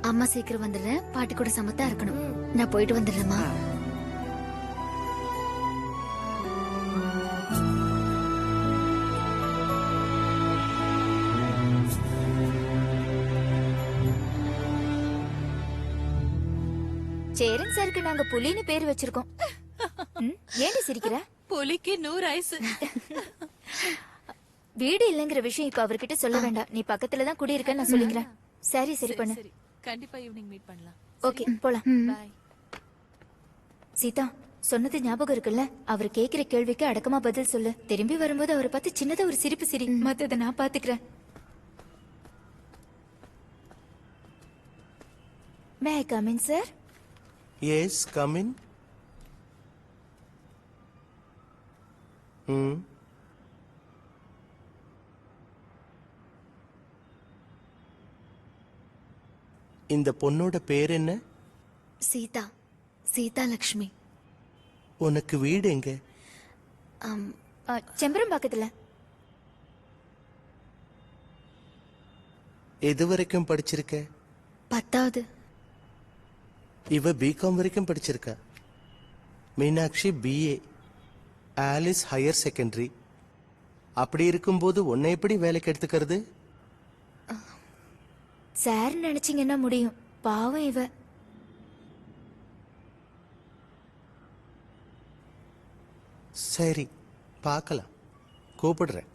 S2: அம்மா சீக்கிரம் வந்துடுறேன். பாட்டி கூட சமத்தா இருக்கணும். நான் போயிட்டு வந்துடுறேம்மா.
S11: சேரன் சாருக்கு நாங்க புலின்னு பேர் வச்சிருக்கோம். ஏண்டி சிரிக்கிற?
S14: புலிக்கு 100 ஆயுசு.
S11: வீடு இல்லங்கிற விஷயம் இப்ப அவர்கிட்ட சொல்ல வேண்டாம். நீ பக்கத்துல தான் குடி இருக்கன்னு நான் சொல்லிக்கிறேன். சரி சரி பண்ணு.
S14: கண்டிப்பா ஈவினிங் மீட் பண்ணலாம்.
S11: ஓகே போலாம். பை. சீதா சொன்னது ஞாபகம் இருக்குல்ல? அவர் கேக்குற கேள்விக்கு அடக்கமா பதில் சொல்லு. திரும்பி வரும்போது அவரை பார்த்து சின்னதா ஒரு சிரிப்பு சிரி. மத்தத நான் பாத்துக்கிறேன். May I come in sir?
S16: Yes come in. இந்த பொண்ணோட பேர் என்ன?
S2: சீதா. சீதா லக்ஷ்மி.
S16: உனக்கு வீடு எங்க?
S11: செம்பரம் பக்கத்துல.
S16: எது வரைக்கும் படிச்சிருக்க?
S2: 10வது.
S16: இவ பிகாம் வரைக்கும் படிச்சிருக்கா. Meenakshi BA, Alice higher secondary. அப்படி இருக்கும்போது உன்னை எப்படி வேலைக்கு எடுத்துக்கிறது?
S11: சார் நினைச்சீங்கன்னா முடியும். பாவம் இவ.
S16: சரி பார்க்கலாம். கூப்பிடுறேன்.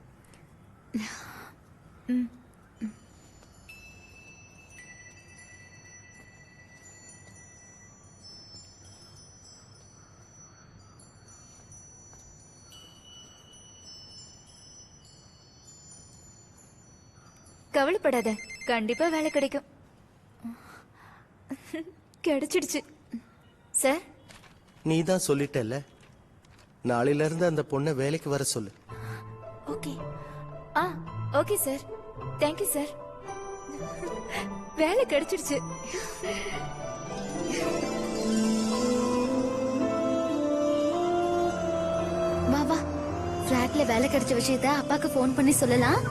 S11: கவலைப்படாத, கண்டிப்பா வேலை கிடைக்கும். கிடைச்சிடுச்சு சார்.
S16: நீ தான் சொல்லிட்டல்ல, நாளையில இருந்து அந்த பொண்ணை வேலைக்கு வர சொல்லு.
S11: Okay. Okay sir. Thank you sir. வேலை கிடைச்சிடுச்சு.
S2: வா வா, பிளாட்ல வேலை கிடைச்ச விஷயத்த அப்பாக்கு ஃபோன் பண்ணி சொல்லலாம்.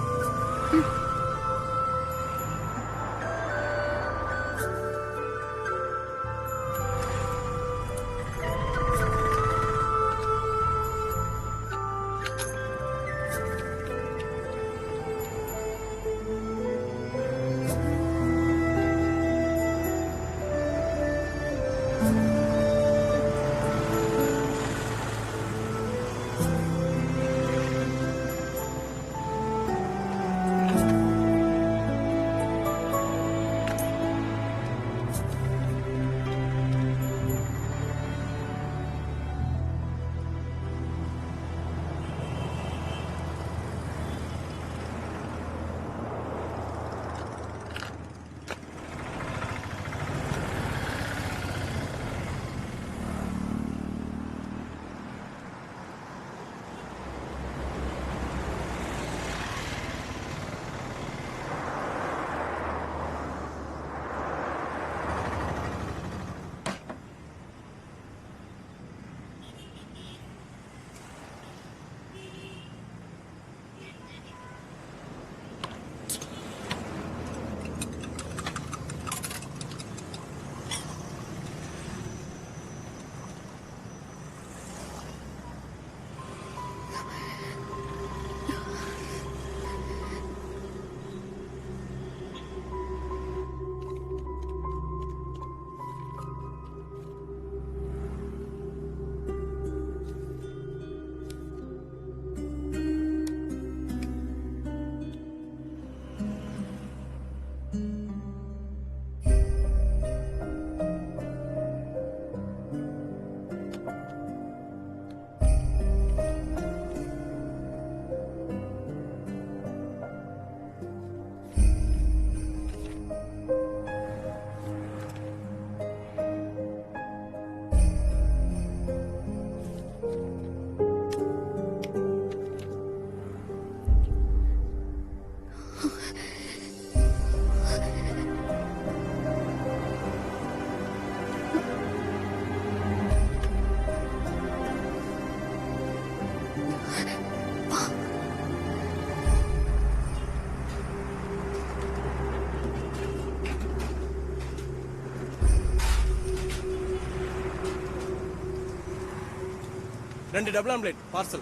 S12: ரெண்டு டபுள் ஆம்லெட் பார்சல்.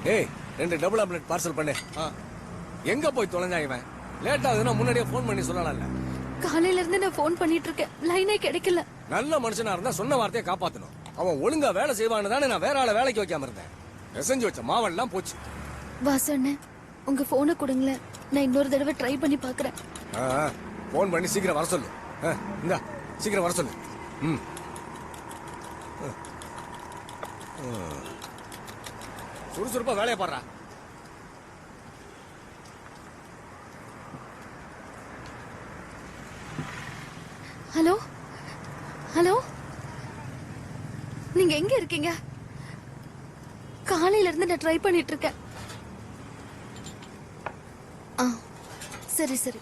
S9: டேய், 2 டபுள் ஆம்லெட் பார்சல் பண்ணு. எங்க போய் தொலைஞ்சா இவன்? லேட் ஆகுதுன்னா முன்னாடியே ஃபோன் பண்ணி சொல்லலாம்ல.
S2: காலையில இருந்து நான் ஃபோன் பண்ணிட்டு இருக்கேன், லைனே கிடைக்கல.
S9: நல்ல மனுஷனா இருந்தா சொன்ன வார்த்தையை காப்பாத்தணும். அவன் ஒழுங்கா வேலை செய்வான்னு தானே நான் வேற ஆளை வேலைக்கு வைக்காம இருந்தேன். செஞ்சு வச்ச மாவெல்லாம் போச்சு.
S2: வாசு அண்ணன், உங்க போனை கொடுங்களேன், நான் இன்னொரு தடவை ட்ரை பண்ணி பாக்குறேன்.
S9: ஃபோன் பண்ணி சீக்கிரம் வர சொல்லு. இந்தா சீக்கிரம் வர சொல்லு. சுறுசுறுப்பா வேலையை பாடுறா.
S2: ஹலோ எங்க இருக்கீங்க? காலையில இருந்து நான் ட்ரை பண்ணிட்டு இருக்கேன். சரி சரி.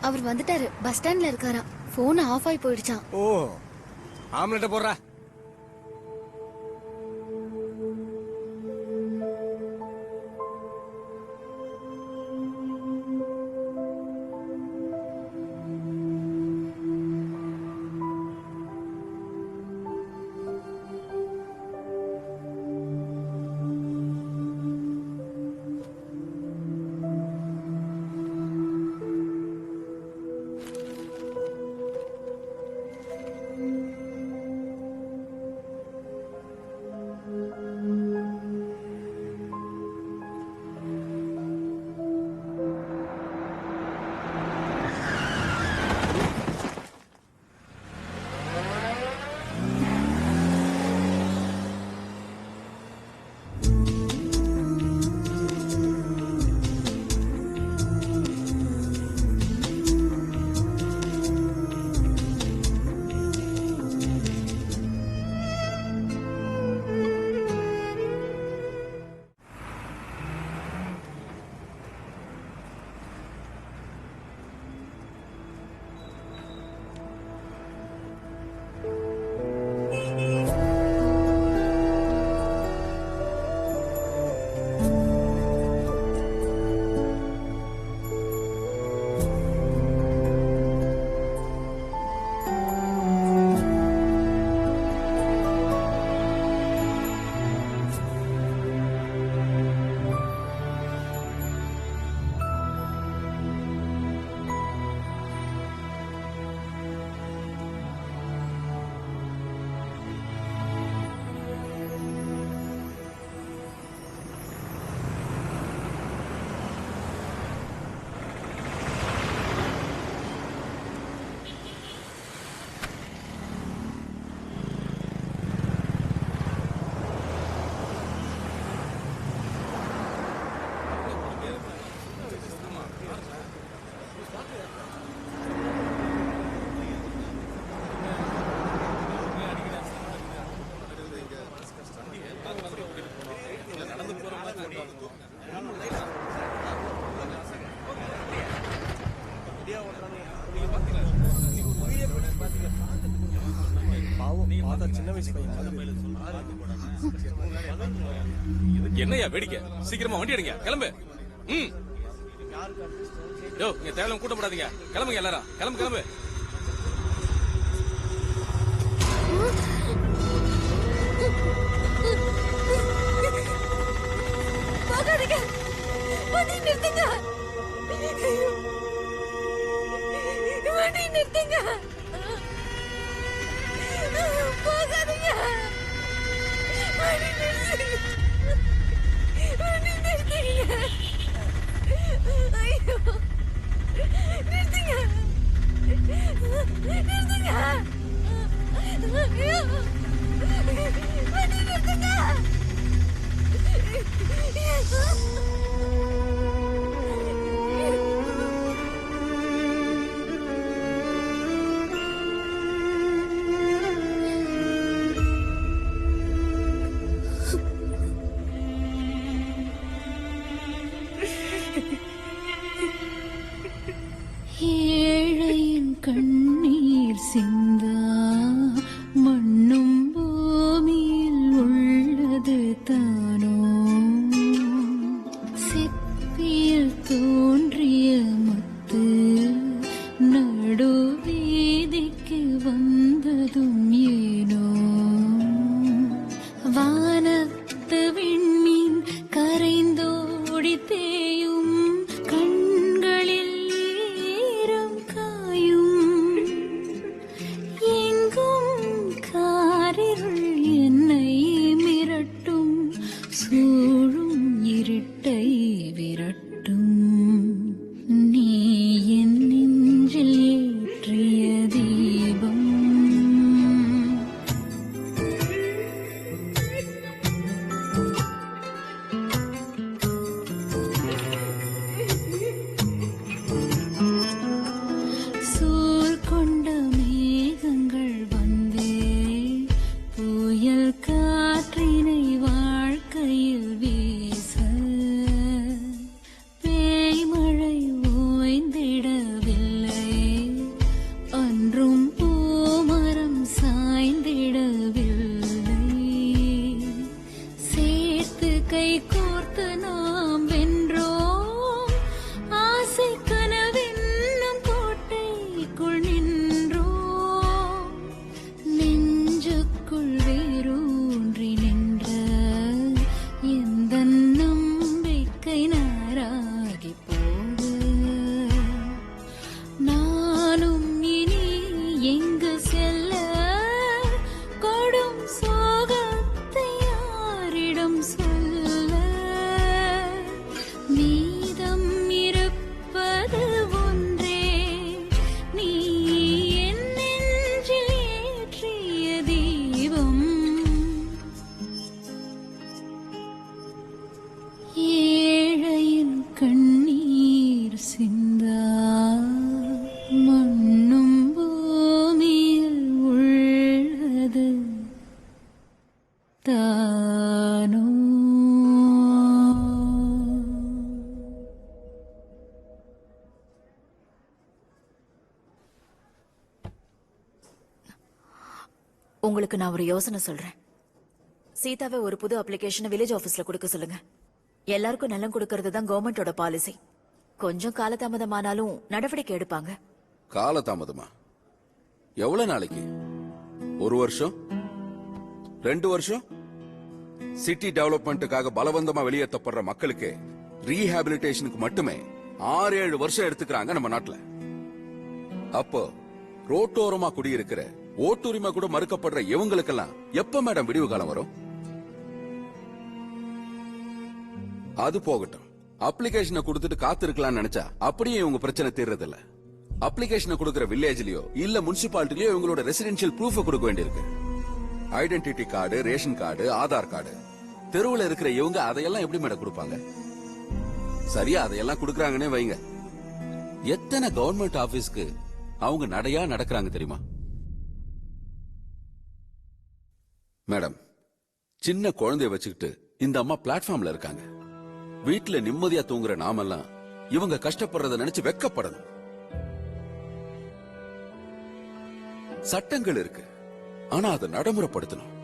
S2: அவர் வந்துட்டாரு. பஸ் ஸ்டாண்ட்ல இருக்காராம். போன் ஆஃப் ஆகி போயிடுச்சான்.
S9: ஓ, ஆம்லெட்ட போடுறா.
S7: என்னையா வேடிக்கை? சீக்கிரமா வண்டி எடுங்க, கிளம்பு. யோ, இங்க தேவையில்லாம கூட்டப்படாதீங்க. கிளம்புங்க எல்லாரும், கிளம்பு கிளம்பு.
S4: போகாதீங்க, வண்டி நிறுத்துங்க, வண்டி நிறுத்துங்க, போகாதீங்க, வண்டி நிறுத்துங்க, வண்டி நிறுத்துங்க, ஐயோ, நிறுத்துங்க, நிறுத்துங்க, ஐயோ, வண்டி நிறுத்துங்க. ஏழையின் கண்ணீர் சிந்தா மண்ணும் பூமியில் உள்ளது தானோ, சிப்பியில் தோன்றிய முத்து நடு வீதிக்கு வந்ததும் ஏனோ, வானத்து விண்மீன் கரைந்தோடி தேயும் கண்களில் ஈரம் காயும், தானோ
S14: உங்களுக்கு நான் ஒரு யோசனை சொல்றேன். சீதாவை ஒரு புது அப்ளிகேஷனை வில்லேஜ் ஆபீஸ்ல கொடுக்க சொல்லுங்க. எல்லாருக்கும் நலம் கொடுக்கறது தான் கவர்மெண்டோட பாலிசி. கொஞ்சம் காலதாமதமானாலும் நடவடிக்கை எடுப்பாங்க.
S15: காலதாமதமா? எவ்வளவு நாளைக்கு? 1 வருஷம்? 2 வருஷம்? சிட்டி டெவலப்மெண்ட்டுக்காக பலவந்தமா வெளியேற்றப்படுற மக்களுக்கு ரீஹாபிலிட்டேஷனுக்கு மட்டுமே 6-7 வருஷம் எடுத்துக்கிறாங்க நம்ம நாட்டுல. அப்போ ரோட்டோரமா குடியிருக்கிற ஓட்டுரிமை கூட மறுக்கப்படுற இவங்களுக்கெல்லாம் எப்ப மேடம் விடிவு காலம் வரும்? அது போகட்டும். அப்ளிகேஷனை கொடுத்துட்டு காத்திருக்கலாம்னு நினைச்சா அப்படியே இவங்க பிரச்சனை தீர்றது இல்ல. அப்ளிகேஷனை கொடுக்கிற வில்லேஜ்லயோ இல்ல முனிசிபாலிட்டிலயோ இவங்களோட ரெசிடென்ஷியல் ப்ரூஃப் கொடுக்க வேண்டியிருக்கு. Identity card, ration card, Aadhaar card. தெருவுல இருக்கிற இவங்க அதையெல்லாம் எப்படி மேடம் கொடுப்பாங்க? சரியா அதையெல்லாம் கொடுக்கறாங்கன்னே வைங்க. எத்தனை கவர்மெண்ட் ஆபீஸ்க்கு அவங்க நடையா நடக்கிறாங்க தெரியுமா? மேடம், சின்ன குழந்தைய வச்சுக்கிட்டு இந்த அம்மா பிளாட்ஃபார்ம்ல இருக்காங்க. வீட்டுல நிம்மதியா தூங்குற நாமெல்லாம் இவங்க கஷ்டப்படுறத நினைச்சு வெக்கப்படணும். சட்டங்கள் இருக்கு, ஆனா அதை நடைமுறைப்படுத்தணும்.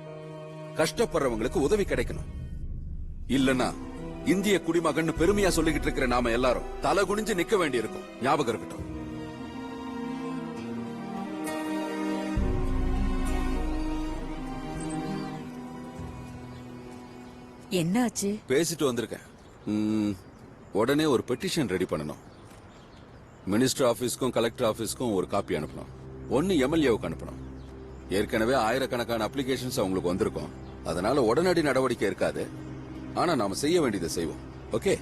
S15: கஷ்டப்படுறவங்களுக்கு உதவி கிடைக்கணும். இல்லனா இந்திய குடிமகன் பெருமையா சொல்லிக்கிட்டு இருக்கிற நாம எல்லாரும் தலை குனிஞ்சு நிக்க வேண்டி இருக்கும். ஞாபகம் இருக்கட்டும்.
S14: என்னாச்சு?
S15: பேசிட்டு வந்திருக்கேன். உடனே ஒரு பெட்டிஷன் ரெடி பண்ணணும். மினிஸ்டர் ஆபீஸ்க்கும் கலெக்டர் ஆபீஸ்க்கும் ஒரு காப்பி அனுப்பணும். ஒன்னு எம்எல்ஏவுக்கு அனுப்பணும். ஏற்கனவே ஆயிரக்கணக்கான அப்ளிகேஷன்ஸ் அவங்களுக்கு வந்திருக்கும். அதனால உடனடி நடவடிக்கை இருக்காது. ஆனா நாம செய்ய வேண்டியதை செய்வோம். ஓகே?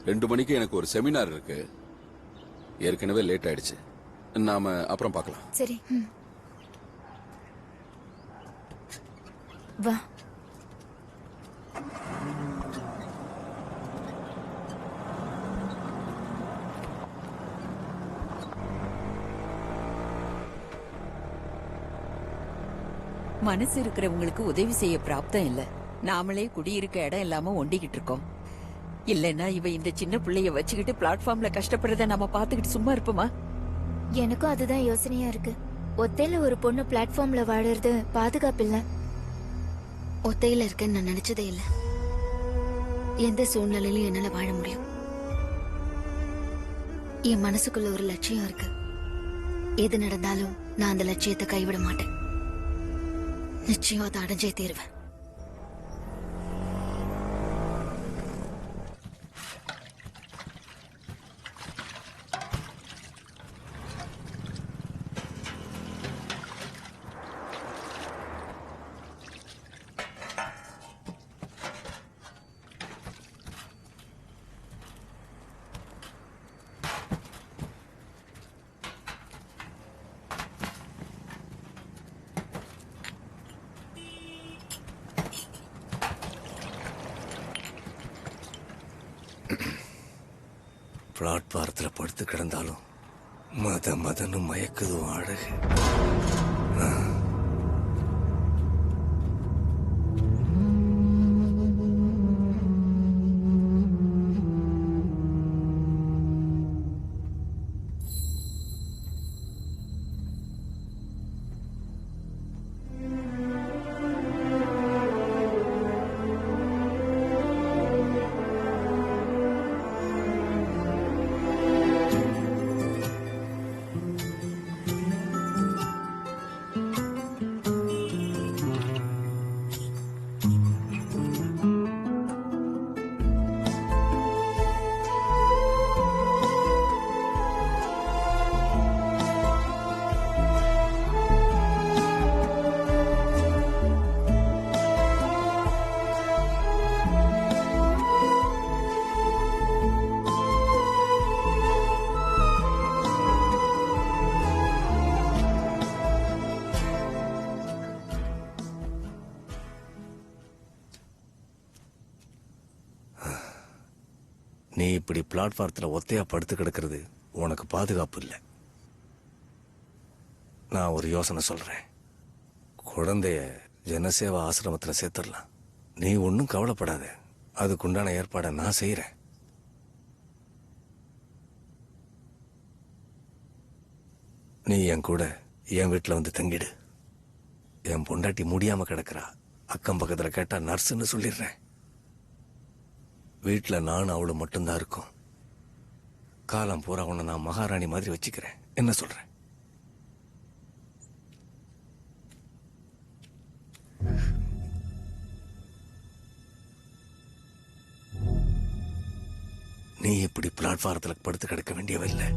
S15: 2 மணிக்கு எனக்கு ஒரு செமினார் இருக்கு. ஏற்கனவே லேட் ஆயிடுச்சு. நாம அப்புறம் பார்க்கலாம்.
S2: சரி. வா.
S17: மனசு இருக்கிறவங்களுக்கு உதவி செய்ய பிராப்தம் இல்ல. நாமளே குடியிருக்க இடம் இல்லாம ஒண்டிக்கிட்டு இருக்கோம். இல்லன்னா இவ இந்த சின்ன பிள்ளைய வச்சுக்கிட்டு பிளாட்ஃபார்ம்ல கஷ்டப்படுறத நம்ம பாத்துக்கிட்டு சும்மா இருப்போமா?
S2: எனக்கும் அதுதான் யோசனையா இருக்கு. ஒத்தையில ஒரு பொண்ணு பிளாட்ஃபார்ம்ல வாழறது பாதுகாப்பு இல்ல. ஒத்தையில இருக்கேன்னு நான் நினைச்சதே இல்ல. எந்த சூழ்நிலையிலும் என்னால வாழ முடியும். என் மனசுக்குள்ள ஒரு லட்சியம் இருக்கு. எது நடந்தாலும் நான் அந்த லட்சியத்தை கைவிட மாட்டேன். நிச்சயம் அதை அடைஞ்சே தீருவேன்.
S9: பிளாட்பாரத்துல படுத்து கிடந்தாலும் மதன்னு மயக்குது அழகு. நீ இப்படி பிளாட்பாரத்துல ஒத்தையா படுத்து கிடக்கிறது உனக்கு பாதுகாப்பு இல்லை. நான் ஒரு யோசனை சொல்றேன். குழந்தைய ஜனசேவா ஆசிரமத்துல சேர்த்துடலாம். நீ ஒன்னும் கவலைப்படாத, அதுக்குண்டான ஏற்பாடை நான் செய்யறேன். நீ என் கூட என் வீட்டுல வந்து தங்கிடு. என் பொண்டாட்டி முடியாம கிடக்குறா, அக்கம் பக்கத்துல கேட்டா நர்ஸ்ன்னு சொல்லிடுறேன். வீட்டுல நானும் அவளும் மட்டும்தான் இருக்கும். காலம் பூரா உன்னை நான் மகாராணி மாதிரி வச்சுக்கிறேன். என்ன சொல்றேன்? நீ இப்படி பிளாட்பாரத்துல படுத்து கிடக்க வேண்டியவில்லை.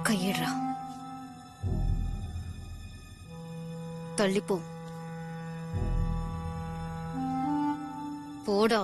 S2: கையிடுறா, தள்ளிப்போ, போடா.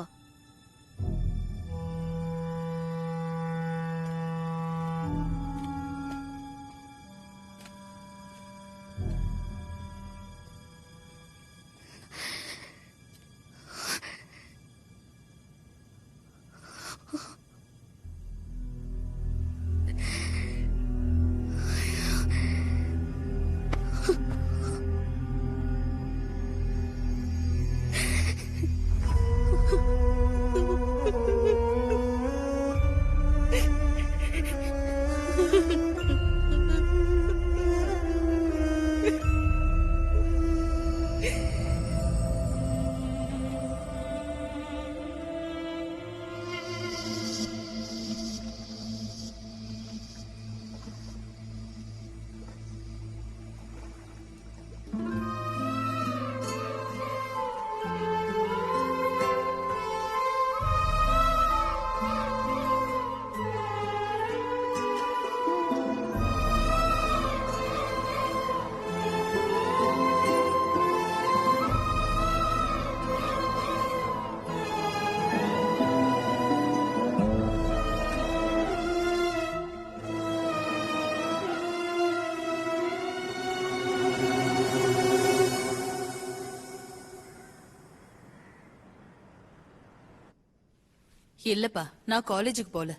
S18: இல்லப்பா, நான் காலேஜுக்கு போல.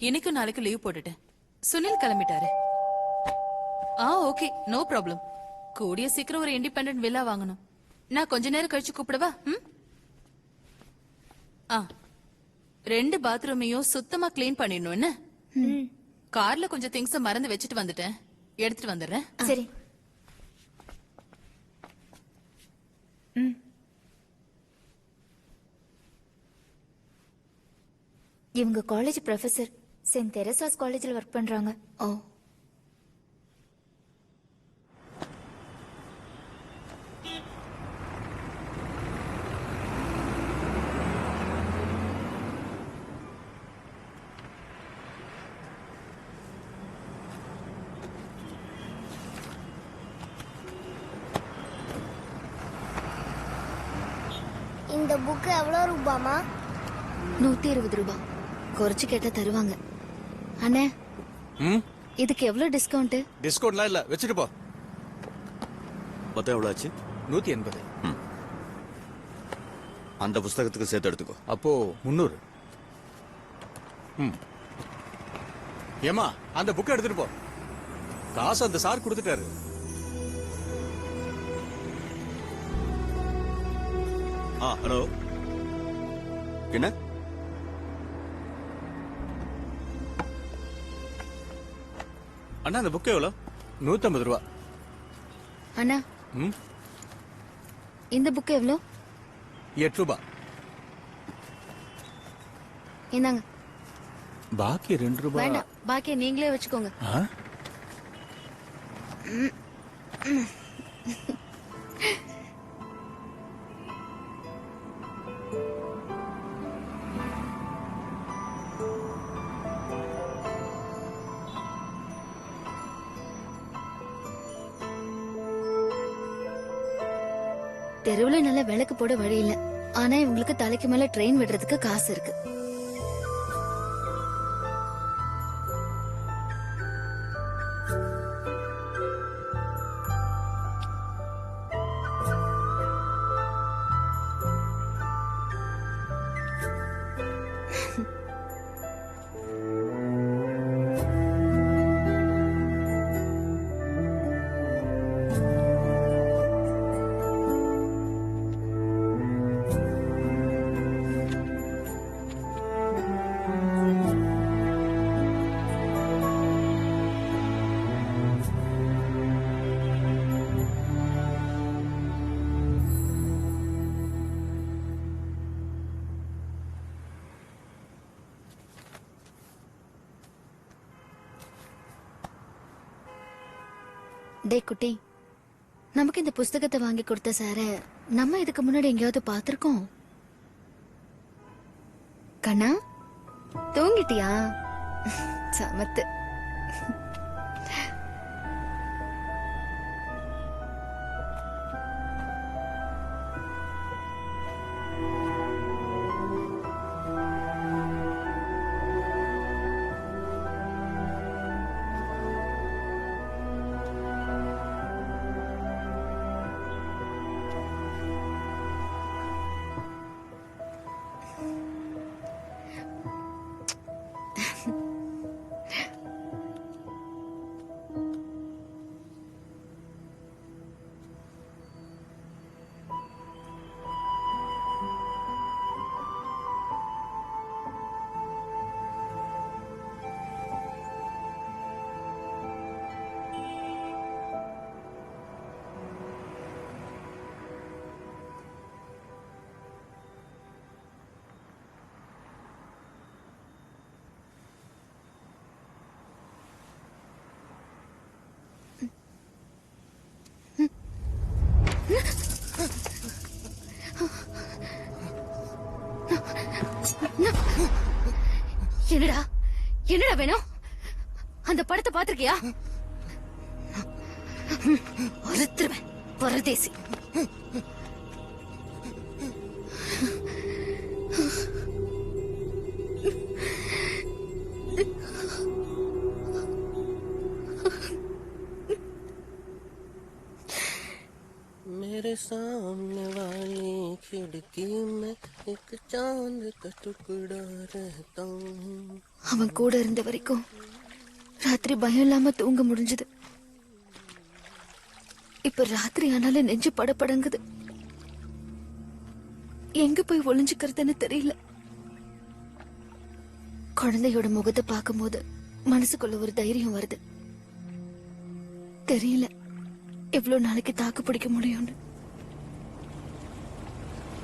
S18: இன்னைக்கு நாளைக்கு லீவ் போட்டுட்டேன். சுனில் கிளம்பிட்டாரு. Okay, no problem. கூடிய சீக்கிரம் ஒரு இண்டிபெண்டன்ட் வில்லா வாங்கணும். நான் கொஞ்ச நேரம் கழிச்சு கூப்பிடவா? 2 பாத்ரூமையும் சுத்தமா கிளீன் பண்ணிடணும். என்ன? கார்ல கொஞ்சம் திங்ஸ் மறந்து வச்சுட்டு வந்துட்டேன், எடுத்துட்டு வந்துடுறேன்.
S2: சரி. இவங்க காலேஜ் ப்ரொஃபசர், செயின்ட் தெரசாஸ் காலேஜில் ஒர்க் பண்றாங்க.
S8: இந்த புக் எவ்வளவு ரூபாமா?
S2: 120 ரூபாய். குறைச்சு கேட்டா தருவாங்க. அண்ணே, இதுக்கு எவ்வளவு டிஸ்கவுண்ட்?
S19: டிஸ்கவுண்ட்லாம் இல்ல, வச்சுட்டு போ.
S10: மொத்தம் எவ்வளவு ஆச்சு?
S19: 180.
S10: அந்த புஸ்தகத்துக்கு சேர்த்து எடுத்துக்கோ.
S19: அப்போ 300. ஏமா, அந்த புக் எடுத்துட்டு போ. காசு அந்த சார் கொடுத்துட்டாரு.
S10: ஹலோ, என்ன? அண்ணா, அந்த புக் எவ்வளோ?
S19: 150 ரூபா.
S2: அண்ணா, இந்த புக் எவ்வளோ?
S19: 8 ரூபா.
S2: இந்தாங்க.
S19: பாக்கி 2 ரூபா.
S2: வேண்டாம், பாக்கி நீங்களே வச்சுக்கோங்க. தெருவுல நல்ல விளக்கு போட வழி இல்ல. ஆனா இவங்களுக்கு தலைக்கு மேல ட்ரெயின் விடுறதுக்கு காசு இருக்கு. டேய் குட்டி, நமக்கு இந்த புஸ்தகத்தை வாங்கி கொடுத்த சார நம்ம இதுக்கு முன்னாடி எங்கேயாவது பாத்திருக்கோம்? கண்ணா, தூங்கிட்டியா? சமத்து. என்னடா என்னடா வேணும்? அந்த படத்தை பாத்திருக்கியா? அறுத்துருவேன் பரதேசி.
S16: मेरे सामने वाली खिड़की में एक चांद का टुकड़ा रहता हूँ.
S2: அவன் கூட இருந்த வரைக்கும் ராத்திரி பயம் இல்லாம தூங்க முடிஞ்சது. இப்ப ராத்திரி ஆனாலும் நெஞ்சு படபடங்குது. எங்க போய் ஒளிஞ்சுக்கிறதுன்னு தெரியல. குழந்தையோட முகத்தை பார்க்கும்போது மனசுக்குள்ள ஒரு தைரியம் வருது. தெரியல எவ்வளவு நாளைக்கு தாக்கு பிடிக்க முடியும்னு.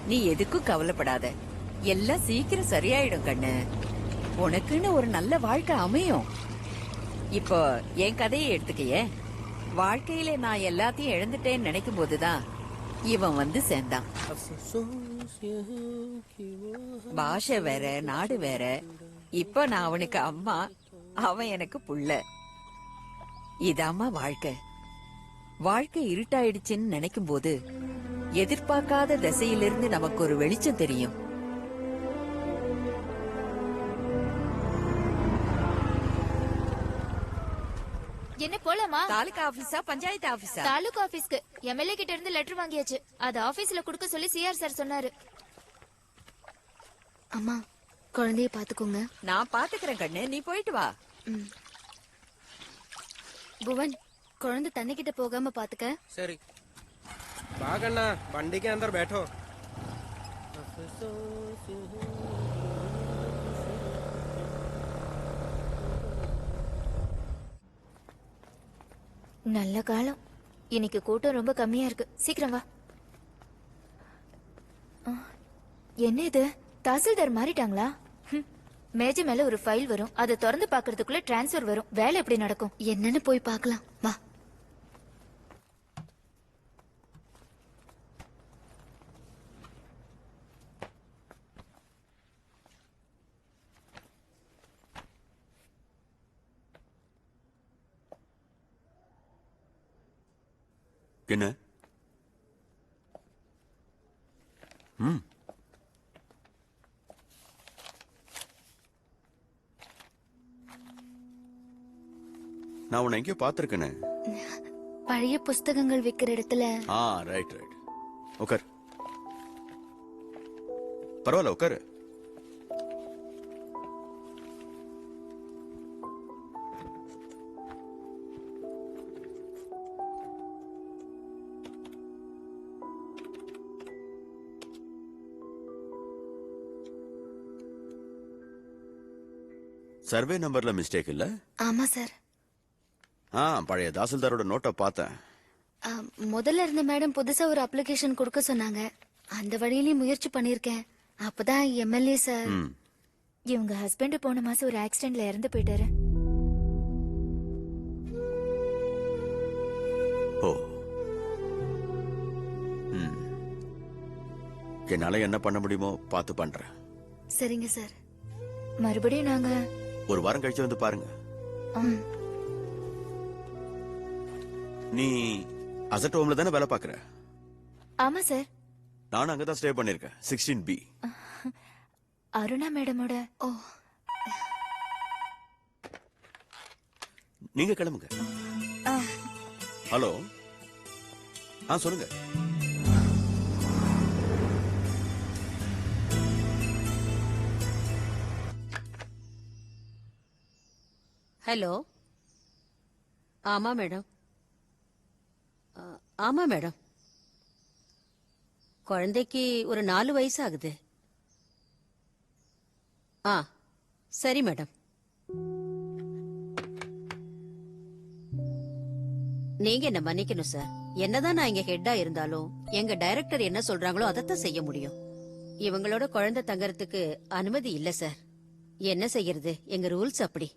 S17: நீ எதுக்கும் கவலைப்படாத, எல்லாம் சீக்கிரம் சரியாயிடும் கண்ணு. உனக்குன்னு ஒரு நல்ல வாழ்க்கை அமையும். இப்போ என் கதையை எடுத்துக்கையே. வாழ்க்கையில நான் எல்லாத்தையும் இழந்துட்டேன்னு நினைக்கும் போதுதான் இவன் வந்து சேர்ந்தான். பாஷை வேற, நாடு வேற. இப்ப நான் அவனுக்கு அம்மா, அவன் எனக்கு புள்ள. இதாம்மா வாழ்க்கை. வாழ்க்கை இருட்டாயிடுச்சுன்னு நினைக்கும் போது எதிர்பார்க்காத திசையிலிருந்து நமக்கு ஒரு வெளிச்சம் தெரியும்.
S11: என்ன போலாமா?
S17: தாலுகா ஆபீஸா பஞ்சாயத்து ஆபீஸா?
S11: தாலுகா ஆபீஸ்க்கு எம்எல்ஏ கிட்ட இருந்து லெட்டர் வாங்கியாச்சு. அது ஆபீஸ்ல குடுக்க சொல்லி சிஆர் சார் சொன்னாரு.
S2: அம்மா, குழந்தைய பாத்துக்கோங்க.
S17: நான் பாத்துக்கிறேன் கண்ணு, நீ போயிட்டு வா.
S2: புவன், குழந்தை தண்ணி கிட்ட போகாம பாத்துக்க.
S12: சரி बागन्ना बंडी के अंदर बैठो.
S11: நல்ல காலம். இன்னைக்கு கூட்டம் ரொம்ப கம்மியா இருக்கு. சீக்கிரம் வா. என்ன இது, தாசில்தார் மாறிட்டாங்களா? மேஜை மேல ஒரு ஃபைல் வரும், அதை திறந்து பாக்குறதுக்குள்ள டிரான்ஸ்பர் வரும். வேலை எப்படி நடக்கும்?
S2: என்னன்னு போய் பார்க்கலாம் வா.
S20: என்ன? நான் உன்னை எங்கேயோ பாத்திருக்கேனே.
S2: பழைய புஸ்தகங்கள் விக்கிற இடத்துல.
S20: Right right. உட்கார். பரவாயில்ல உட்காரு. சர்வே நம்பர்ல மிஸ்டேக் இல்ல?
S2: ஆமா சார்.
S20: பழைய தாசில்தாரோட நோட்டை பார்த்தேன்.
S2: முதல்ல இருந்த மேடம் புதுசா ஒரு அப்ளிகேஷன் கொடுக்க சொன்னாங்க. அந்த வழியிலயும் முயற்சி பண்ணிருக்கேன். அப்பதான் எம்எல்ஏ சார்.
S11: இவங்க ஹஸ்பண்ட் போன மாசம் ஒரு ஆக்சிடென்ட்ல இறந்து போயிட்டாரு.
S20: ஓ. ம். என்னால என்ன பண்ண முடியுமோ பார்த்து பண்றேன்.
S2: சரிங்க சார்.
S11: மறுபடியும் நாங்க
S20: ஒரு வாரம் கழிச்சு வந்து பாருங்க. நீ அசட் ஹோம்ல தானே வேலை பாக்குற?
S11: ஆமா சார்.
S20: நானும் அங்கதான் ஸ்டே பண்ணிருக்கேன், 16B.
S11: அருணா மேடமோட. ஓ,
S20: நீங்க கிளம்புங்க. ஹலோ, சொல்லுங்க.
S3: ஹலோ. ஆமா மேடம். ஆமா மேடம். குழந்தைக்கு ஒரு 4 வயசு ஆகுது. சரி மேடம். நீங்க என்ன மன்னிக்கணும் சார். என்னதான் நான் இங்க ஹெட்டா இருந்தாலும் எங்க டைரக்டர் என்ன சொல்றாங்களோ அதைத்தான் செய்ய முடியும். இவங்களோட குழந்தை தங்கறதுக்கு அனுமதி இல்ல சார். என்ன செய்யறது, எங்க ரூல்ஸ் அப்படி.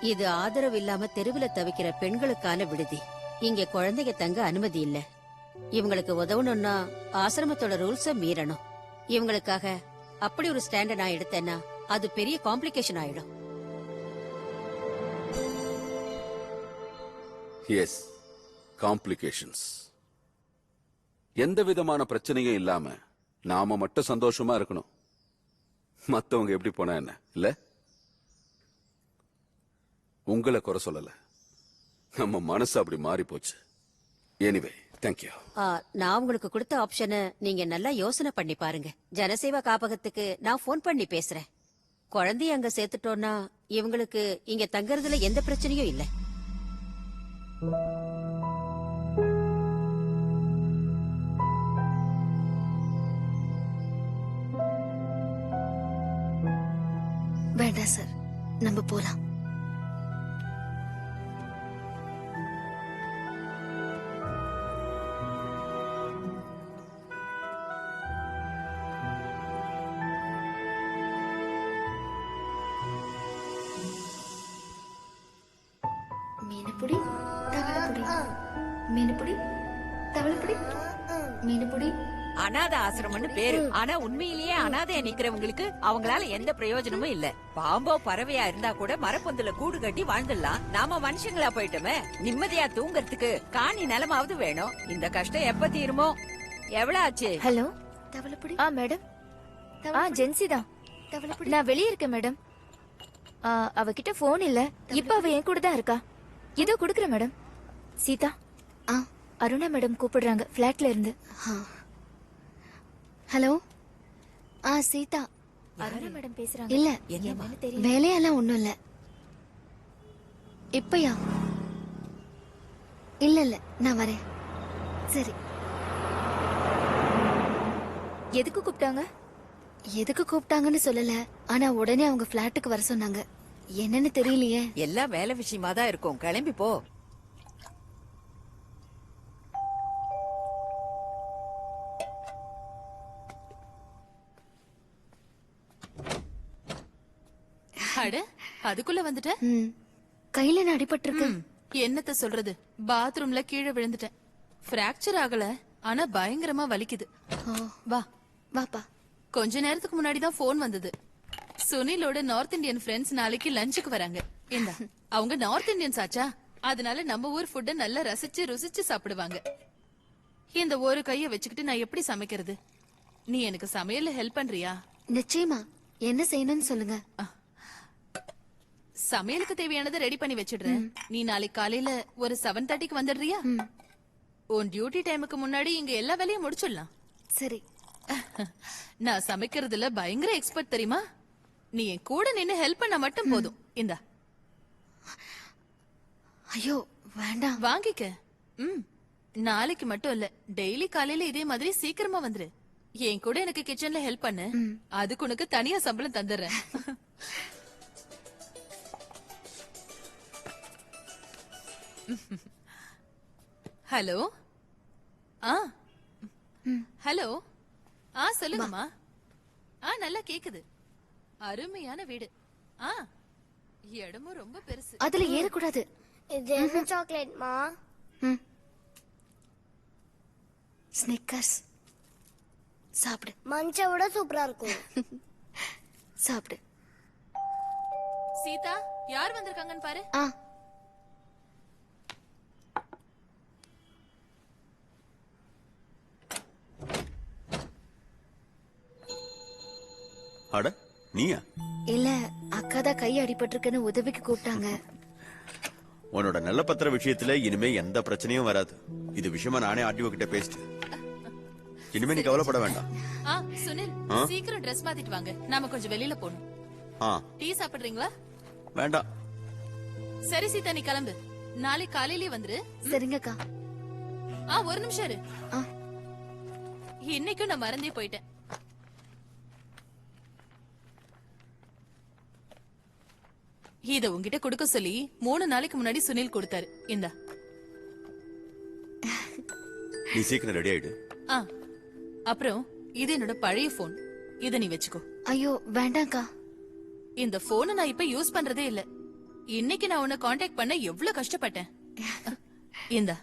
S3: இது ஆதரவு இல்லாம தெருவுல தவிக்கிற பெண்களுக்கான விடுதி. இங்க குழந்தைங்க தங்க அனுமதி இல்ல. இவங்களுக்கு உதவணும்னா ஆசிரமத்தோட ரூல்ஸ மீறணும். இவங்களுக்காக அப்படி ஒரு ஸ்டாண்ட நான் எடுத்தேன்னா அது பெரிய காம்ப்ளிகேஷன் ஆயிடும்.
S15: Yes, complications. எந்த விதமான பிரச்சனையும் இல்லாம நாம மட்டும் சந்தோஷமா இருக்கணும். மத்தவங்க எப்படி போனா என்ன இல்ல? உங்களை குறை சொல்லல, நம்ம மனசு அப்படி மாறி போச்சு. Anyway, thank you.
S3: நான் உங்களுக்கு கொடுத்த ஆப்ஷனை நீங்க நல்லா யோசனை பண்ணி பாருங்க. ஜனசேவா காப்பகத்துக்கு நான் போன் பண்ணி பேசுறேன். குழந்தைய அங்க சேர்த்துட்டோம்னா இவங்களுக்கு இங்க தங்கறதுல எந்த பிரச்சனையும் இல்ல.
S2: வேண்டாம் சார், நம்ம போலாம். மீனுப்புடி, தவளைப்புடி, மீனுப்புடி, தவளைப்புடி, மீனுப்புடி.
S17: அனாத ஆசிரமம்னு பேரு. ஆனா உண்மையிலேயே அனாதையா நிக்கிறவங்களுக்கு அவங்களால எந்த பிரயோஜனமும் இல்ல. பாம்போ பறவையா இருந்தா கூட மரப்பொந்துல கூடு கட்டி வாழ்ந்துடலாம். நாம மனுஷங்களா போயிட்டோமே. நிம்மதியா தூங்கறதுக்கு காணி நிலமாவது வேணும். இந்த கஷ்டம் எப்ப தீருமோ? எவ்வளவு ஆச்சு?
S11: ஹலோ,
S2: தவளைப்புடி.
S11: மேடம். ஜென்சி தான். நான் வெளியே இருக்கேன் மேடம். அவகிட்ட போன் இல்ல. இப்ப அவ என் கூட தான் இருக்கா. இதோ குடுக்குறேன் மேடம். சீதா, அருணா மேடம் கூப்பிடுறாங்க பிளாட்ல இருந்து.
S2: ஹலோ. சீதா.
S11: அருணா மேடம் பேசுறாங்க.
S2: இல்ல,
S11: என்னன்னு தெரியல.
S2: வேலையெல்லாம் ஒண்ணும் இல்ல. இப்பயா? இல்ல இல்ல, நான் வரேன். சரி.
S11: எதுக்கு கூப்பிட்டாங்க?
S2: எதுக்கு கூப்பிட்டாங்கன்னு சொல்லல. ஆனா உடனே அவங்க பிளாட்டுக்கு வர சொன்னாங்க. என்னன்னு தெரியலையே.
S17: எல்லாம் வேலை விஷயமா தான் இருக்கும். கிளம்பி போ.
S18: அட, அதுக்குள்ள வந்துட்ட?
S2: கையில நான் அடிபட்டிருக்கு.
S18: என்னத்த சொல்றது, பாத்ரூம்ல கீழே விழுந்துட்டேன். பிராக்சர் ஆகல, ஆனா பயங்கரமா வலிக்குது. வா
S2: வாப்பா.
S18: கொஞ்ச நேரத்துக்கு முன்னாடி தான் போன் வந்தது. சுனிலோட நார்த் இந்தியன் ஃப்ரெண்ட்ஸ் நாளைக்கு லஞ்சுக்கு வராங்க. இந்த அவங்க நார்த் இந்தியன்ஸ் ஆச்சா, அதனால நம்ம ஊர் ஃபுட்ட நல்லா ரசிச்சு ருசிச்சு சாப்பிடுவாங்க. இந்த ஒரு கைய வச்சுக்கிட்டு நான் எப்படி சமைக்கிறது? நீ எனக்கு சமையல்ல ஹெல்ப் பண்றியா?
S2: நிச்சயமா. என்ன செய்யணும்னு சொல்லுங்க.
S18: சமையலுக்கு தேவையானதை ரெடி பண்ணி வச்சிடுறேன். நீ நாளைக்கு காலையில ஒரு 7:30க்கு வந்துடுறியா? உன் டியூட்டி டைமுக்கு முன்னாடி இங்க எல்லா வேலையும் முடிச்சிடலாம்.
S2: சரி.
S18: நான் சமைக்கிறதுல பயங்கர எக்ஸ்பர்ட் தெரியுமா? நீ என் கூட நின்னு ஹெல்ப் பண்ண மட்டும் போதும். இந்தா.
S2: ஐயோ வேண்டாம்.
S18: வாங்கிக்க. நாளைக்கு மட்டும் இல்ல, டெய்லி காலையில இதே மாதிரி சீக்கிரமா வந்துரு. என் கூட எனக்கு கிச்சன்ல ஹெல்ப் பண்ணு. அதுக்கு உனக்கு தனியா சம்பளம் தந்துடுறேன். ஹலோ. ஹலோ. சொல்லுங்கம்மா. நல்லா கேக்குது. அருமையான வீடு. இடமும் ரொம்ப பெருசு.
S2: அதுல ஏறக்கூடாது.
S8: இது என்ன சாக்லேட்மா?
S2: ஸ்னிக்கர்ஸ். சாப்பிடு.
S8: மஞ்சை விட சூப்பரா இருக்கும்.
S2: சாப்பிடு.
S18: சீதா, யார் வந்திருக்காங்கன்னு பாரு.
S20: அட நீயா?
S2: இல்ல, அக்கா தான் கை அடிபட்டிருக்குன்னு உதவிக்கு கூப்பிட்டாங்க.
S20: உன்னோட நல்ல பத்திர விஷயத்துல இனிமே எந்த பிரச்சனையும் வராது. இது விஷயமா நானே ஆர்டிஓ கிட்ட பேசிட்டு. இனிமே நீ கவலைப்பட வேண்டாம்.
S18: சுனில், சீக்கிரம் ட்ரெஸ் மாத்திட்டு வாங்க, நாம கொஞ்சம் வெளியில போகணும். டீ சாப்பிடுறீங்களா?
S20: வேண்டாம்.
S18: சரி சீதா, நீ கிளம்பு. நாளைக்கு காலையிலே வந்துரு.
S2: சரிங்கக்கா.
S18: ஒரு நிமிஷம் இரு. இன்னைக்கும் நான் மறந்தே போயிட்டேன். இத உங்ககிட்ட கொடுக்க சொல்லி 3 நாளைக்கு முன்னாடி சுனில் கொடுத்தாரு. இந்தா.
S20: நீ சீக்கிரம் ரெடி ஆயிடு.
S18: அப்புறம் இது என்னோட பழைய போன். இத நீ வச்சுக்கோ.
S2: ஐயோ வேண்டாம்க்கா.
S18: இந்த போனை நான் இப்ப யூஸ் பண்றதே இல்ல. இன்னைக்கு நான் உன்னை காண்டாக்ட் பண்ண எவ்வளவு கஷ்டப்பட்டேன். இந்தா.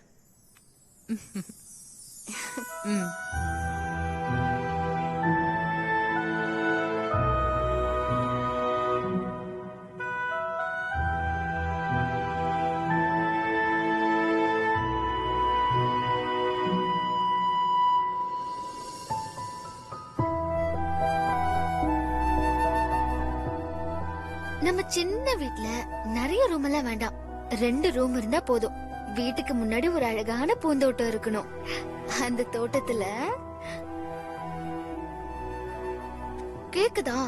S2: நம்ம சின்ன வீட்ல நிறைய ரூம் எல்லாம் வேண்டாம். 2 ரூம் இருந்தா போதும். வீட்டுக்கு முன்னாடி ஒரு அழகான பூந்தோட்டம் இருக்கணும். அந்த தோட்டத்துல கேக்குதா?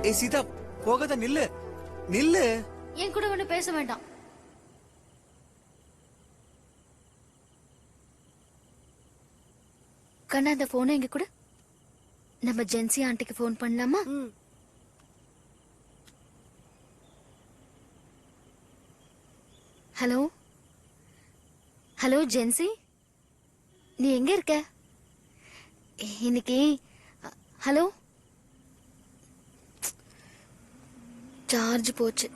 S1: ஏய் சீதா, போகாத, நில்லு நில்லு.
S2: என் கூட ஒண்ணு பேச வேண்டாம். கண்ணா, அந்த போனை இங்க கூட. நம்ம ஜென்சி ஆண்டிக்கு போன் பண்ணலாமா? ஹலோ ஹலோ ஜென்சி, நீ எங்க இருக்க இன்னைக்கு? ஹலோ, சார்ஜ் போச்சு.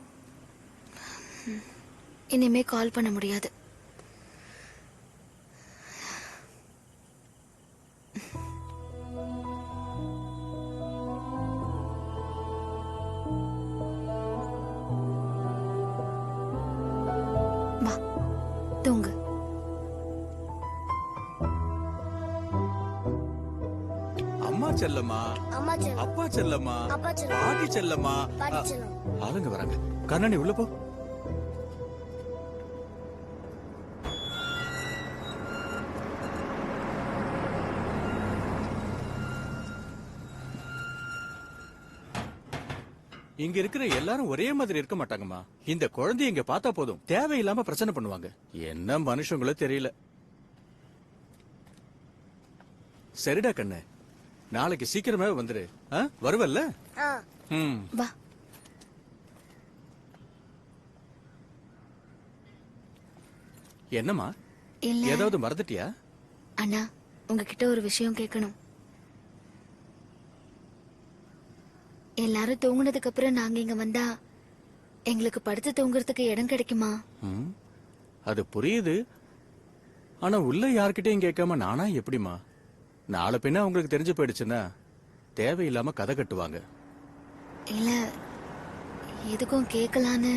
S2: இனிமே கால் பண்ண முடியாது. தூங்கு.
S19: அம்மா செல்லம்மா,
S8: அம்மா செல்லம்,
S19: அப்பா செல்லம்மா,
S8: அப்பா செல்லம்,
S19: பாட்டி செல்லம்மா.
S8: பாட்டி செல்லம்.
S19: ஆளுங்க வராங்க. கண்ணாடி உள்ள போ. இங்க இருக்கிற எல்லாரும் ஒரே மாதிரி இருக்க மாட்டாங்கம்மா. இந்த குழந்தைய இங்க பார்த்தா போதும், தேவையில்லாம பிரச்சனை பண்ணுவாங்க. என்ன மனுஷங்களோ தெரியல. சரிடா கண்ணு, நாளைக்கு சீக்கிரமே வந்துரு. வருவல்ல?
S2: வா.
S19: என்னம்மா,
S2: இல்ல.
S19: ஏதாவது மறந்துட்டியா?
S2: அண்ணா, உங்ககிட்ட ஒரு விஷயம் கேட்கணும். எல்லாரும் தூங்குனதுக்கு அப்புறம் நாங்க இங்க வந்தா எங்களுக்கு படுத்து தூங்குறதுக்கு இடம் கிடைக்குமா?
S19: அது புரியுது. ஆனா உள்ள யார்கிட்டயும் கேட்காம நானா எப்படிமா? நாளை பின்ன உங்களுக்கு தெரிஞ்சு போயிடுச்சுன்னா தேவையில்லாம கதை கட்டுவாங்க.
S2: இல்ல, எதுக்கும் கேட்கலான்னு.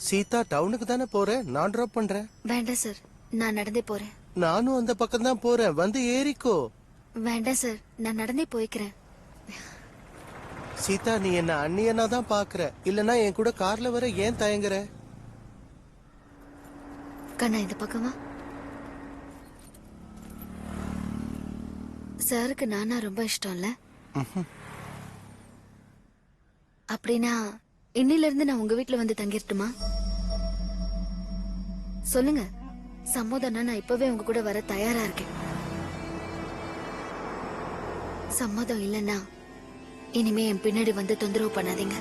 S16: சீதா, டவுனுக்கு தானே போறேன், நான் டிராப் பண்றேன்.
S2: வேண்டாம் சார், நான் நடந்தே போறேன்.
S16: நானும் அந்த பக்கம் தான் போறேன், வந்து ஏறிக்கோ.
S2: வேண்டாம் சார், நான் நடந்தே போய்க்கிறேன்.
S16: சீதா, நீ என்ன அண்ணியனா தான் பாக்குற, இல்லனா என் கூட கார்ல வர ஏன் தயங்குற?
S2: கண்ணா இந்த பக்கமா. சாருக்கு நானா ரொம்ப இஷ்டம்ல. அப்படின்னா இன்னில இருந்து நான் உங்க வீட்டுல வந்து தங்கிரட்டுமா? சொல்லுங்க, சம்மதம்னா நான் இப்பவே உங்க கூட வர தயாரா இருக்கேன். சம்மதம் இல்லைன்னா இனிமே என் பின்னாடி வந்து தொந்தரவு பண்ணாதீங்க.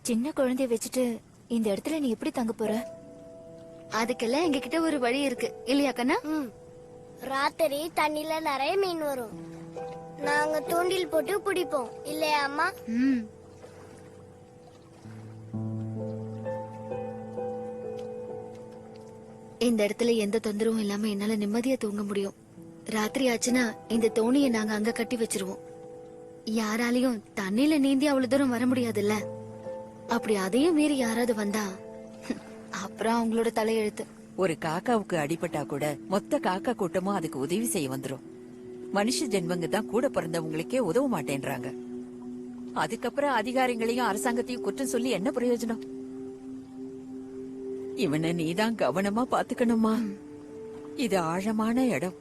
S11: சின்ன குழந்தைய வச்சுட்டு இந்த இடத்துல நீ எப்படி தங்க போற?
S2: அதுக்கெல்லாம் எங்க கிட்ட ஒரு வழி இருக்கு இல்லையா கண்ணா?
S8: ராத்திரி தண்ணில நிறைய மீன் வரும். நாங்க தூண்டில் போட்டு பிடிப்போம் இல்லையா அம்மா?
S2: இந்த இடத்துல எந்த தொந்தரவும் இல்லாம என்னால நிம்மதியா தூங்க முடியும். ராத்திரி ஆச்சுன்னா இந்த தோணியை நாங்க அங்க கட்டி வச்சிருவோம். யாராலையும் தண்ணியில நீந்தி அவ்வளவு தூரம் வர முடியாதுல்ல. அப்படி அதையும் மீறி யாராவது வந்தா அப்புறம் அவங்களோட தலையெழுத்து.
S17: ஒரு காக்காவுக்கு அடிபட்டா கூட மொத்த காக்கா கூட்டமும் அதுக்கு உதவி செய்ய வந்துரும். மனுஷ ஜென்மங்க தான் கூட பிறந்தவங்களுக்கே உதவ மாட்டேன்றாங்க. அதுக்கப்புறம் அதிகாரிகளையும் அரசாங்கத்தையும் குற்றம் சொல்லி என்ன பிரயோஜனம்? இவனை நீதான் கவனமா பாத்துக்கணுமா. இது ஆழமான இடம்.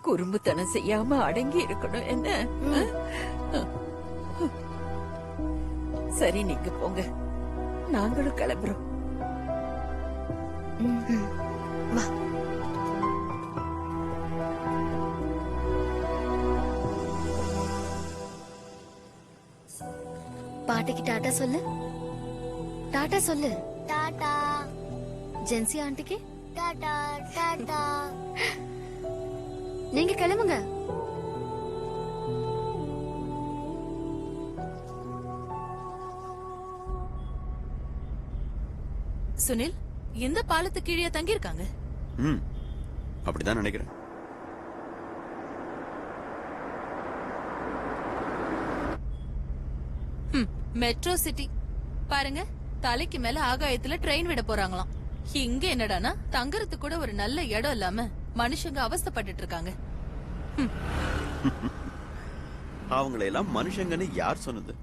S17: குறும்புத்தனம் செய்யாம அடங்கி இருக்கணும் என்ன? சரி, நீங்க போங்க, நாங்களும் கிளம்புறோம்.
S2: வா. பாட்டிக்கு டாடா சொல்லு. டாடா சொல்லு.
S8: டாடா.
S2: ஜென்சி ஆண்டிக்கு
S8: டாடா டாடா.
S2: நீங்க கிளம்புங்க.
S18: சுனில், எந்த பாலத்து கீழே தங்கி இருக்காங்க?
S20: அப்படிதான் நினைக்கிறேன்.
S18: மெட்ரோ சிட்டி பாருங்க, தலைக்கு மேல ஆகாயத்துல ட்ரெயின் விட போறாங்களாம். இங்க என்னடானா தங்கறதுக்கு கூட ஒரு நல்ல இடம் இல்லாம மனுஷங்க அவஸ்தைப்பட்டுட்டு இருக்காங்க.
S20: அவங்களை எல்லாம் மனுஷங்கன்னு யார் சொன்னது?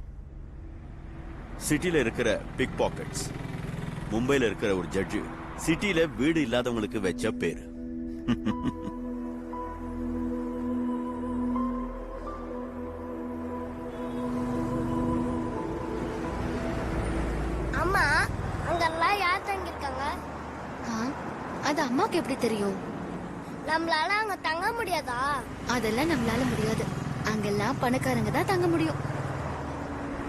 S20: சிட்டில இருக்கிற பிக் பாக்கெட்ஸ், மும்பைல இருக்கிற ஒரு ஜட்ஜு சிட்டில வீடு இல்லாதவங்களுக்கு வச்ச பேரு.
S8: அம்மா, அங்கெல்லாம் யார் தங்கி இருக்காங்க?
S2: அது அம்மாக்கு எப்படி தெரியும்?
S8: நம்மளால அங்க தங்க முடியாதா?
S2: அதெல்லாம் நம்மளால முடியாது. அங்கெல்லாம் பணக்காரங்க தான் தங்க முடியும்.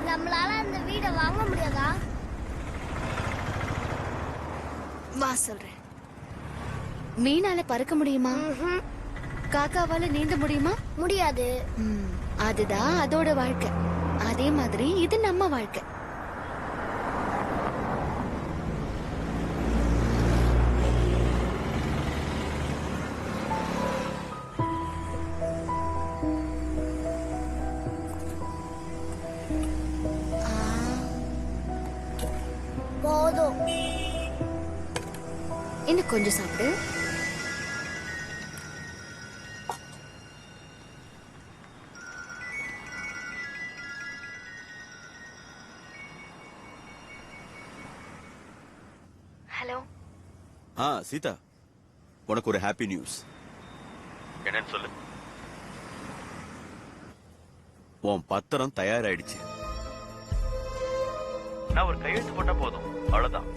S8: நம்மளால அந்த வீடை வாங்க முடியாதா?
S2: வா சொல்றேன். மீனால பறக்க முடியுமா? காக்காவால நீந்த முடியுமா?
S8: முடியாது.
S2: அதுதான் அதோட வாழ்க்கை. அதே மாதிரி இது நம்ம வாழ்க்கை.
S8: போதும்.
S2: இன்னும் கொஞ்சம் சாப்பிடு.
S20: சீதா, உனக்கு ஒரு ஹாப்பி நியூஸ். என்னன்னு சொல்லு. உன் பத்திரம் தயாராயிடுச்சு. நான் ஒரு கையெழுத்து போட்டா போதும், அவ்வளவுதான்.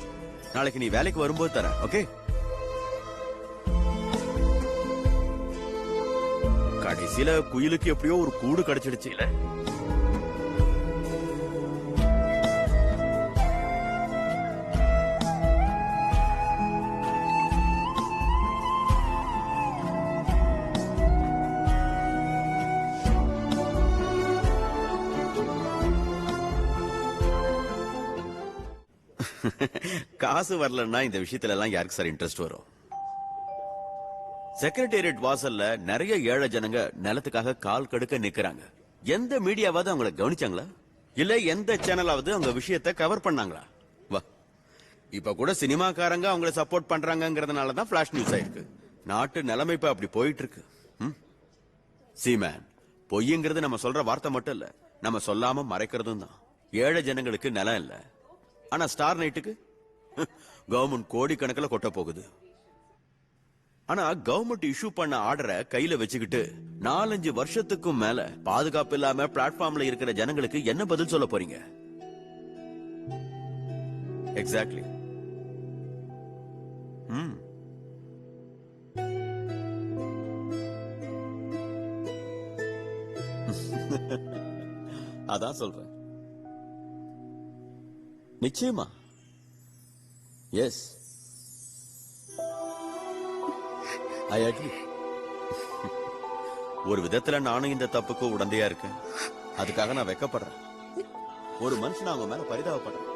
S20: நாளைக்கு நீ வேலைக்கு வரும்போது தரேன். ஓகே? கடைசியில குயிலுக்கு எப்படியோ ஒரு கூடு கிடைச்சிடுச்சு இல்ல? காசு வரலன்னா இந்த விஷயத்துல எல்லாம் யாருக்கு சார் இன்ட்ரெஸ்ட் வரும்? செக்ரட்டேரியட் வாசல்ல நிறைய ஏழை ஜனங்க நிலத்துக்காக கால் கடுக்க நிக்கிறாங்க. எந்த மீடியாவது அவங்களை கவனிச்சாங்களா? இல்ல எந்த சேனலாவது அவங்க விஷயத்தை கவர் பண்ணாங்களா? வா, இப்ப கூட சினிமாக்காரங்க அவங்களை சப்போர்ட் பண்றாங்கிறதுனாலதான் பிளாஷ் நியூஸ் ஆயிருக்கு. நாட்டு நிலைமை இப்ப அப்படி போயிட்டு இருக்கு. சீமேன், பொய்யுங்கிறது நம்ம சொல்ற வார்த்தை மட்டும் இல்ல, நம்ம சொல்லாம மறைக்கிறதும் தான். ஏழை ஜனங்களுக்கு நிலம் இல்ல, ஆனா ஸ்டார் நைட்டுக்கு கவர்மெண்ட் கோடிக்கணக்கில் கொட்ட போகுது. ஆனா கவர்மெண்ட் இஷ்யூ பண்ண ஆர்டரை கையில வச்சுக்கிட்டு 4-5 வருஷத்துக்கும் மேல பாதுகாப்பு இல்லாம பிளாட்ஃபார்ம்ல இருக்கிற ஜனங்களுக்கு என்ன பதில் சொல்ல போறீங்க? எக்ஸாக்ட்லி. அதான் சொல்றேன். நிச்சயமா. Yes, I agree. ஒரு விதத்துல நானும் இந்த தப்புக்கு உடந்தையா இருக்கேன். அதுக்காக நான் வெக்கப்படுறேன். ஒரு மனுஷன் அவங்க மேல பரிதாபப்படுறேன்.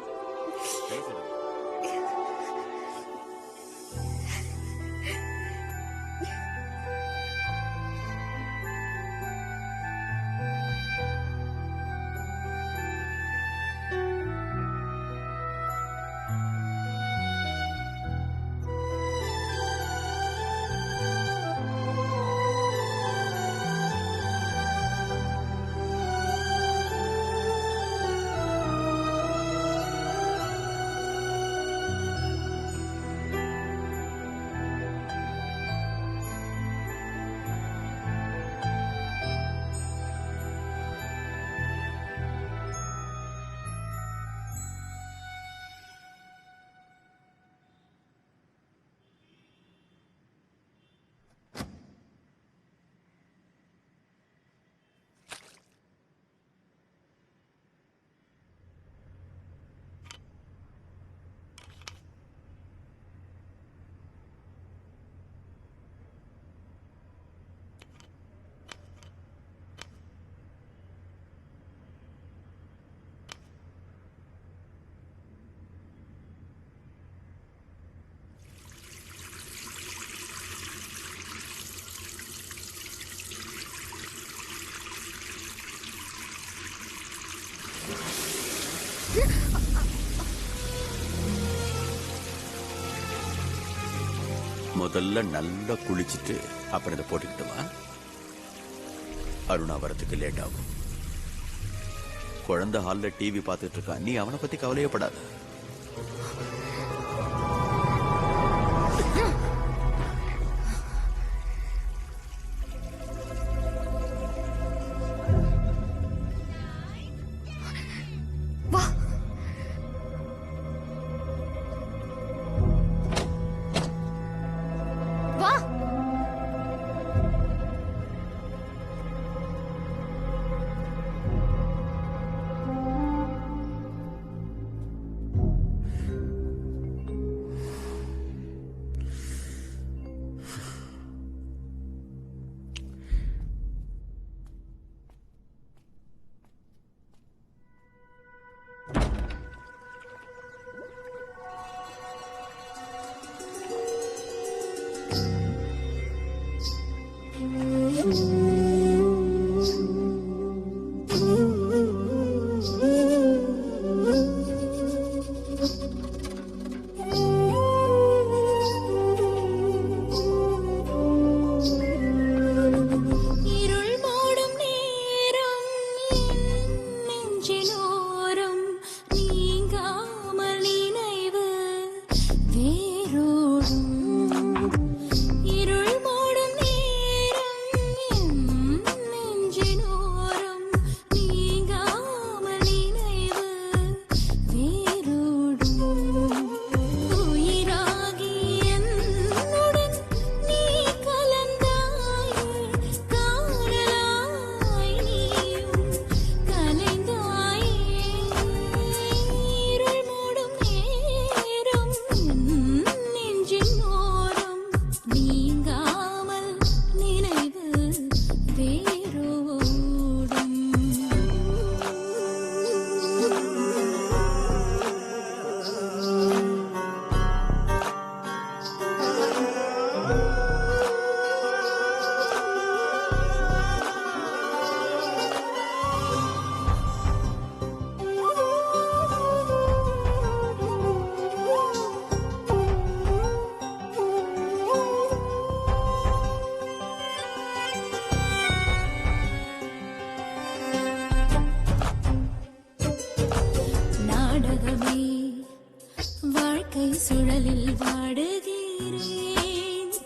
S20: முதல்ல நல்லா குளிச்சுட்டு அப்புறம் இதை போட்டுக்கிட்டுமா. அருணா வரத்துக்கு லேட் ஆகும். குழந்தை ஹால்ல டிவி பார்த்துட்டு இருக்கான். நீ அவனை பத்தி கவலையப்படாத.
S4: வேரோடும் இருள் மூடும் நேரம் நெஞ்சினோரம் நீங்காமல் நினைவு வேரோடும் உயிராகி என்னுடன் நீ கலந்தாய் காணலாய் நீயும் கலைந்தாய் இருள் மூடும் நேரம் நெஞ்சின் ஓரம் நீங்காமல் நினைவு வேரோடும் நாடகமே வாழ்க்கை சுழலில் வாடுகிறேன்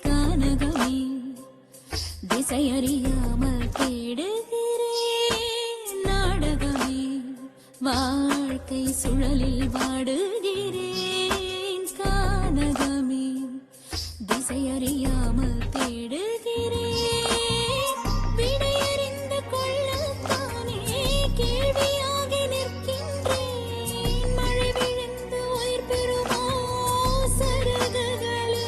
S4: கானகமே திசையறியாமல் தேடுகிறேன் நாடகமே வாழ்க்கை சுழலில் வாடுகிறேன் கானகமே திசையறியாமல் தேடுகிறேன் விடையறிந்து கொள்ளத்தானே கேள்வியாகி நிற்கின்றேன் மழை விழுந்து உயிர் பெறுமோ சருகுகளே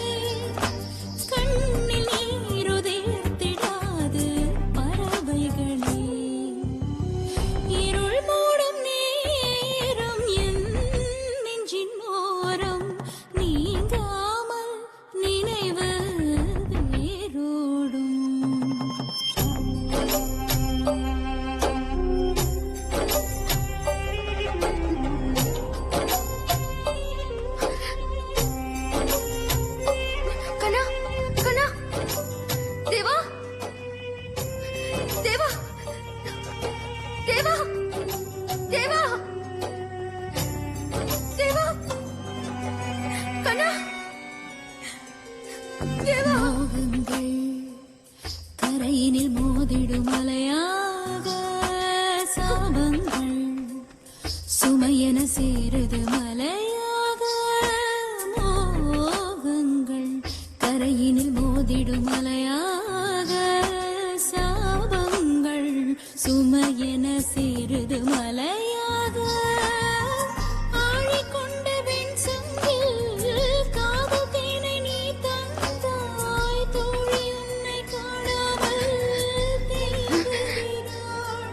S4: கண்ணில் நீருதிர்த்திடாது பறவைகளே இருள் மூடும் நேரம் என் நெஞ்சின் ஓரம் நீங்காமல் நினைவு வேரோடும்
S2: கண்ணா கண்ணா தேவா தேவா தேவா தேவா தேவா கண்ணா தேவா
S4: மோகங்கள் கரையினில் மோதிடும் அலையாக சாபங்கள் சுமையென சேருது மலையாக மோகங்கள் கரையினில் மோதிடும் அலையாக சாபங்கள் சுமையென சேருது மலையாக ஆழிக்கொண்ட வெண் சங்கில் காவல் தேனை நீ தந்தாய் தோழி உன்னை காணாமல் தேடுகிறாள்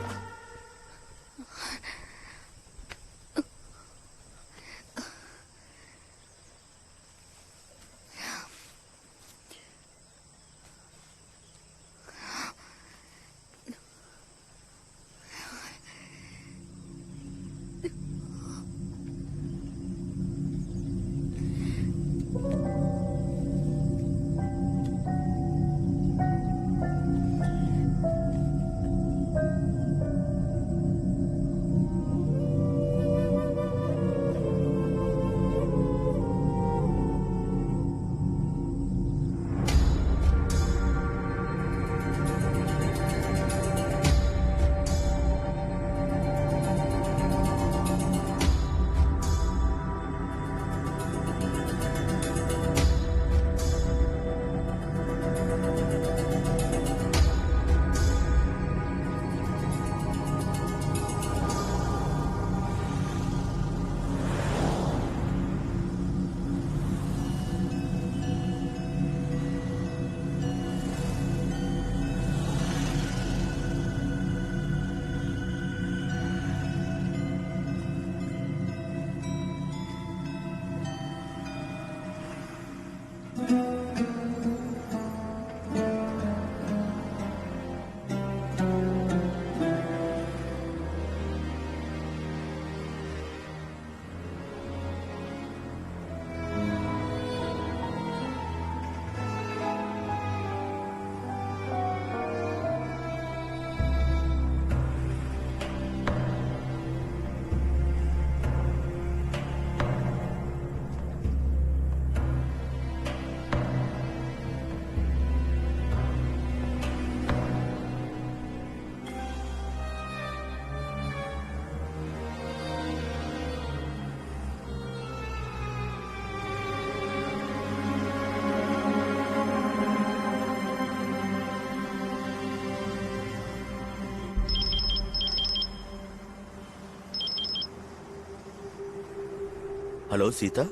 S20: ஹலோ சீதா.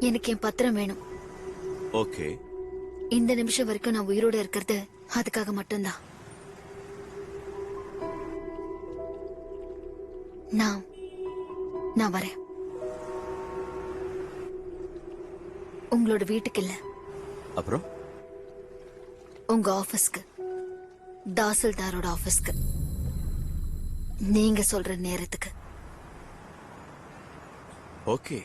S2: எனக்கு என் பத்திரம் வேணும்.
S20: ஓகே.
S2: இந்த நிமிஷம் வரைக்கும் நான் உயிரோட இருக்கிறது அதுக்காக மட்டும்தான். நான் வரேன். உங்களோட வீட்டுக்கு இல்ல,
S20: அப்புறம்
S2: உங்க ஆபீஸ்க்கு, தாசில்தாரோட ஆபீஸ்க்கு, நீங்க சொல்ற நேரத்துக்கு.
S20: ஓகே.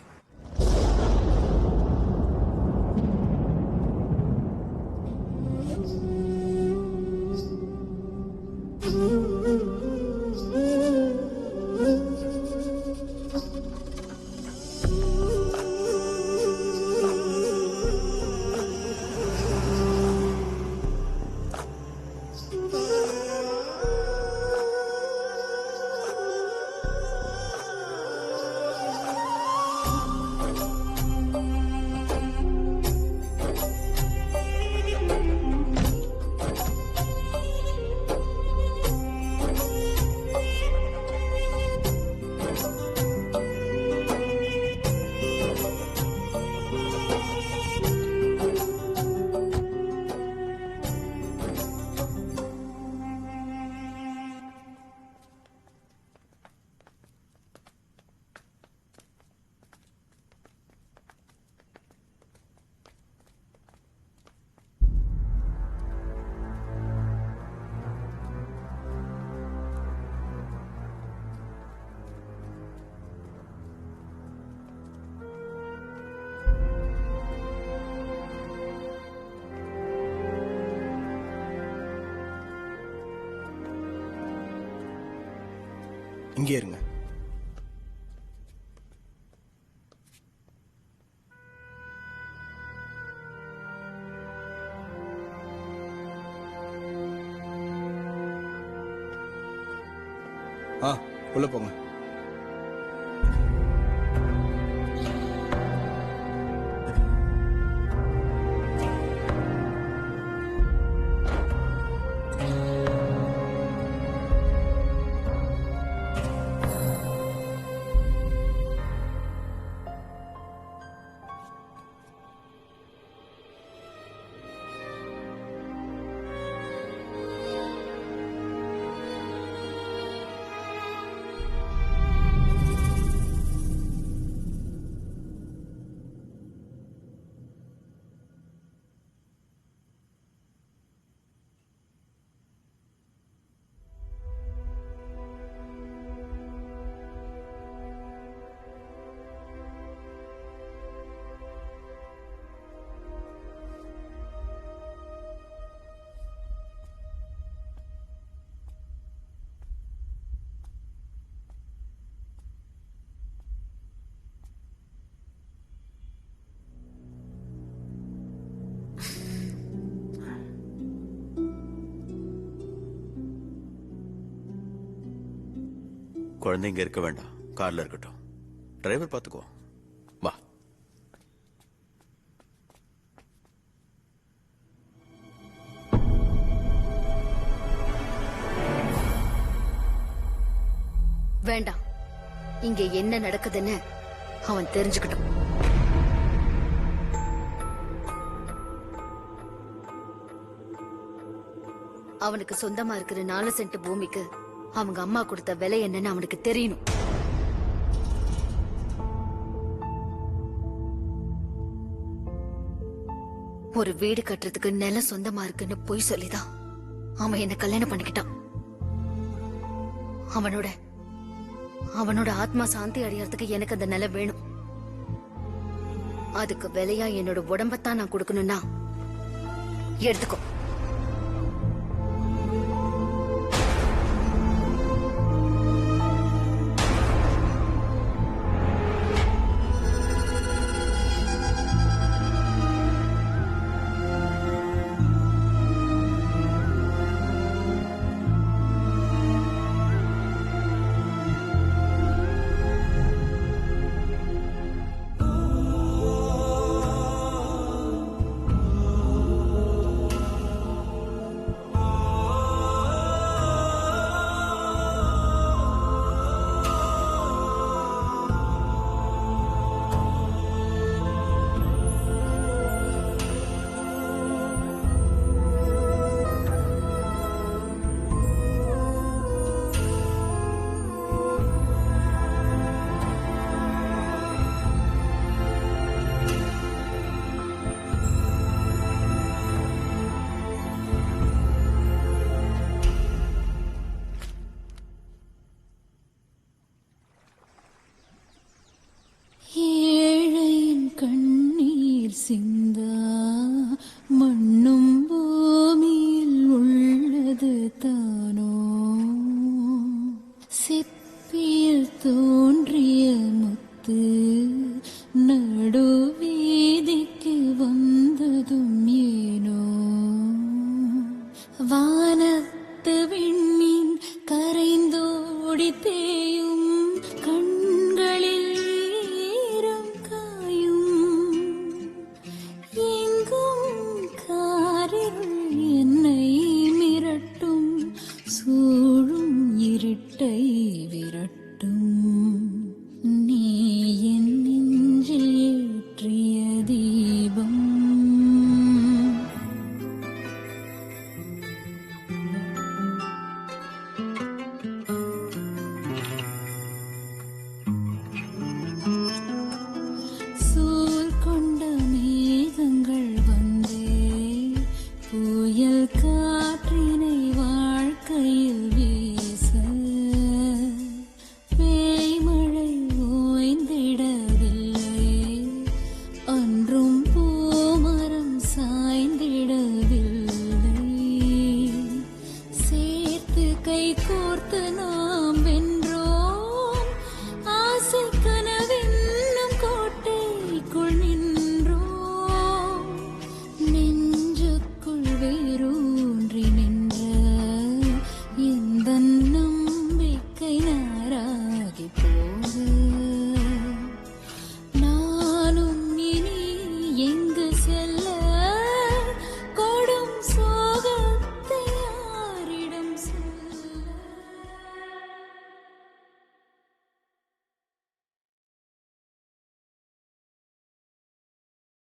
S16: இங்கே இருங்க. உள்ள போங்க.
S20: குழந்தைங்க இருக்க வேண்டாம், கார்ல இருக்கட்டும். டிரைவர் பாத்துக்கோ. வா.
S2: வேண்டாம், இங்க என்ன நடக்குதுன்னு அவன் தெரிஞ்சுக்கிட்டோம். அவனுக்கு சொந்தமா இருக்கிற 4 சென்ட் பூமிக்கு அவங்க அம்மா கொடுத்த விலை என்னன்னு அவனுக்கு தெரியணும். ஒரு வீடு கட்டுறதுக்கு நிலம் சொந்தமா இருக்குன்னு பொய் சொல்லிதான் அவன் என்ன கல்யாணம் பண்ணிக்கிட்டான். அவனோட ஆத்மா சாந்தி அடையறதுக்கு எனக்கு அந்த நிலம் வேணும். அதுக்கு விலையா என்னோட உடம்பத்தான் நான் கொடுக்கணும்னா எடுத்துக்கோ.
S4: வந்தாய்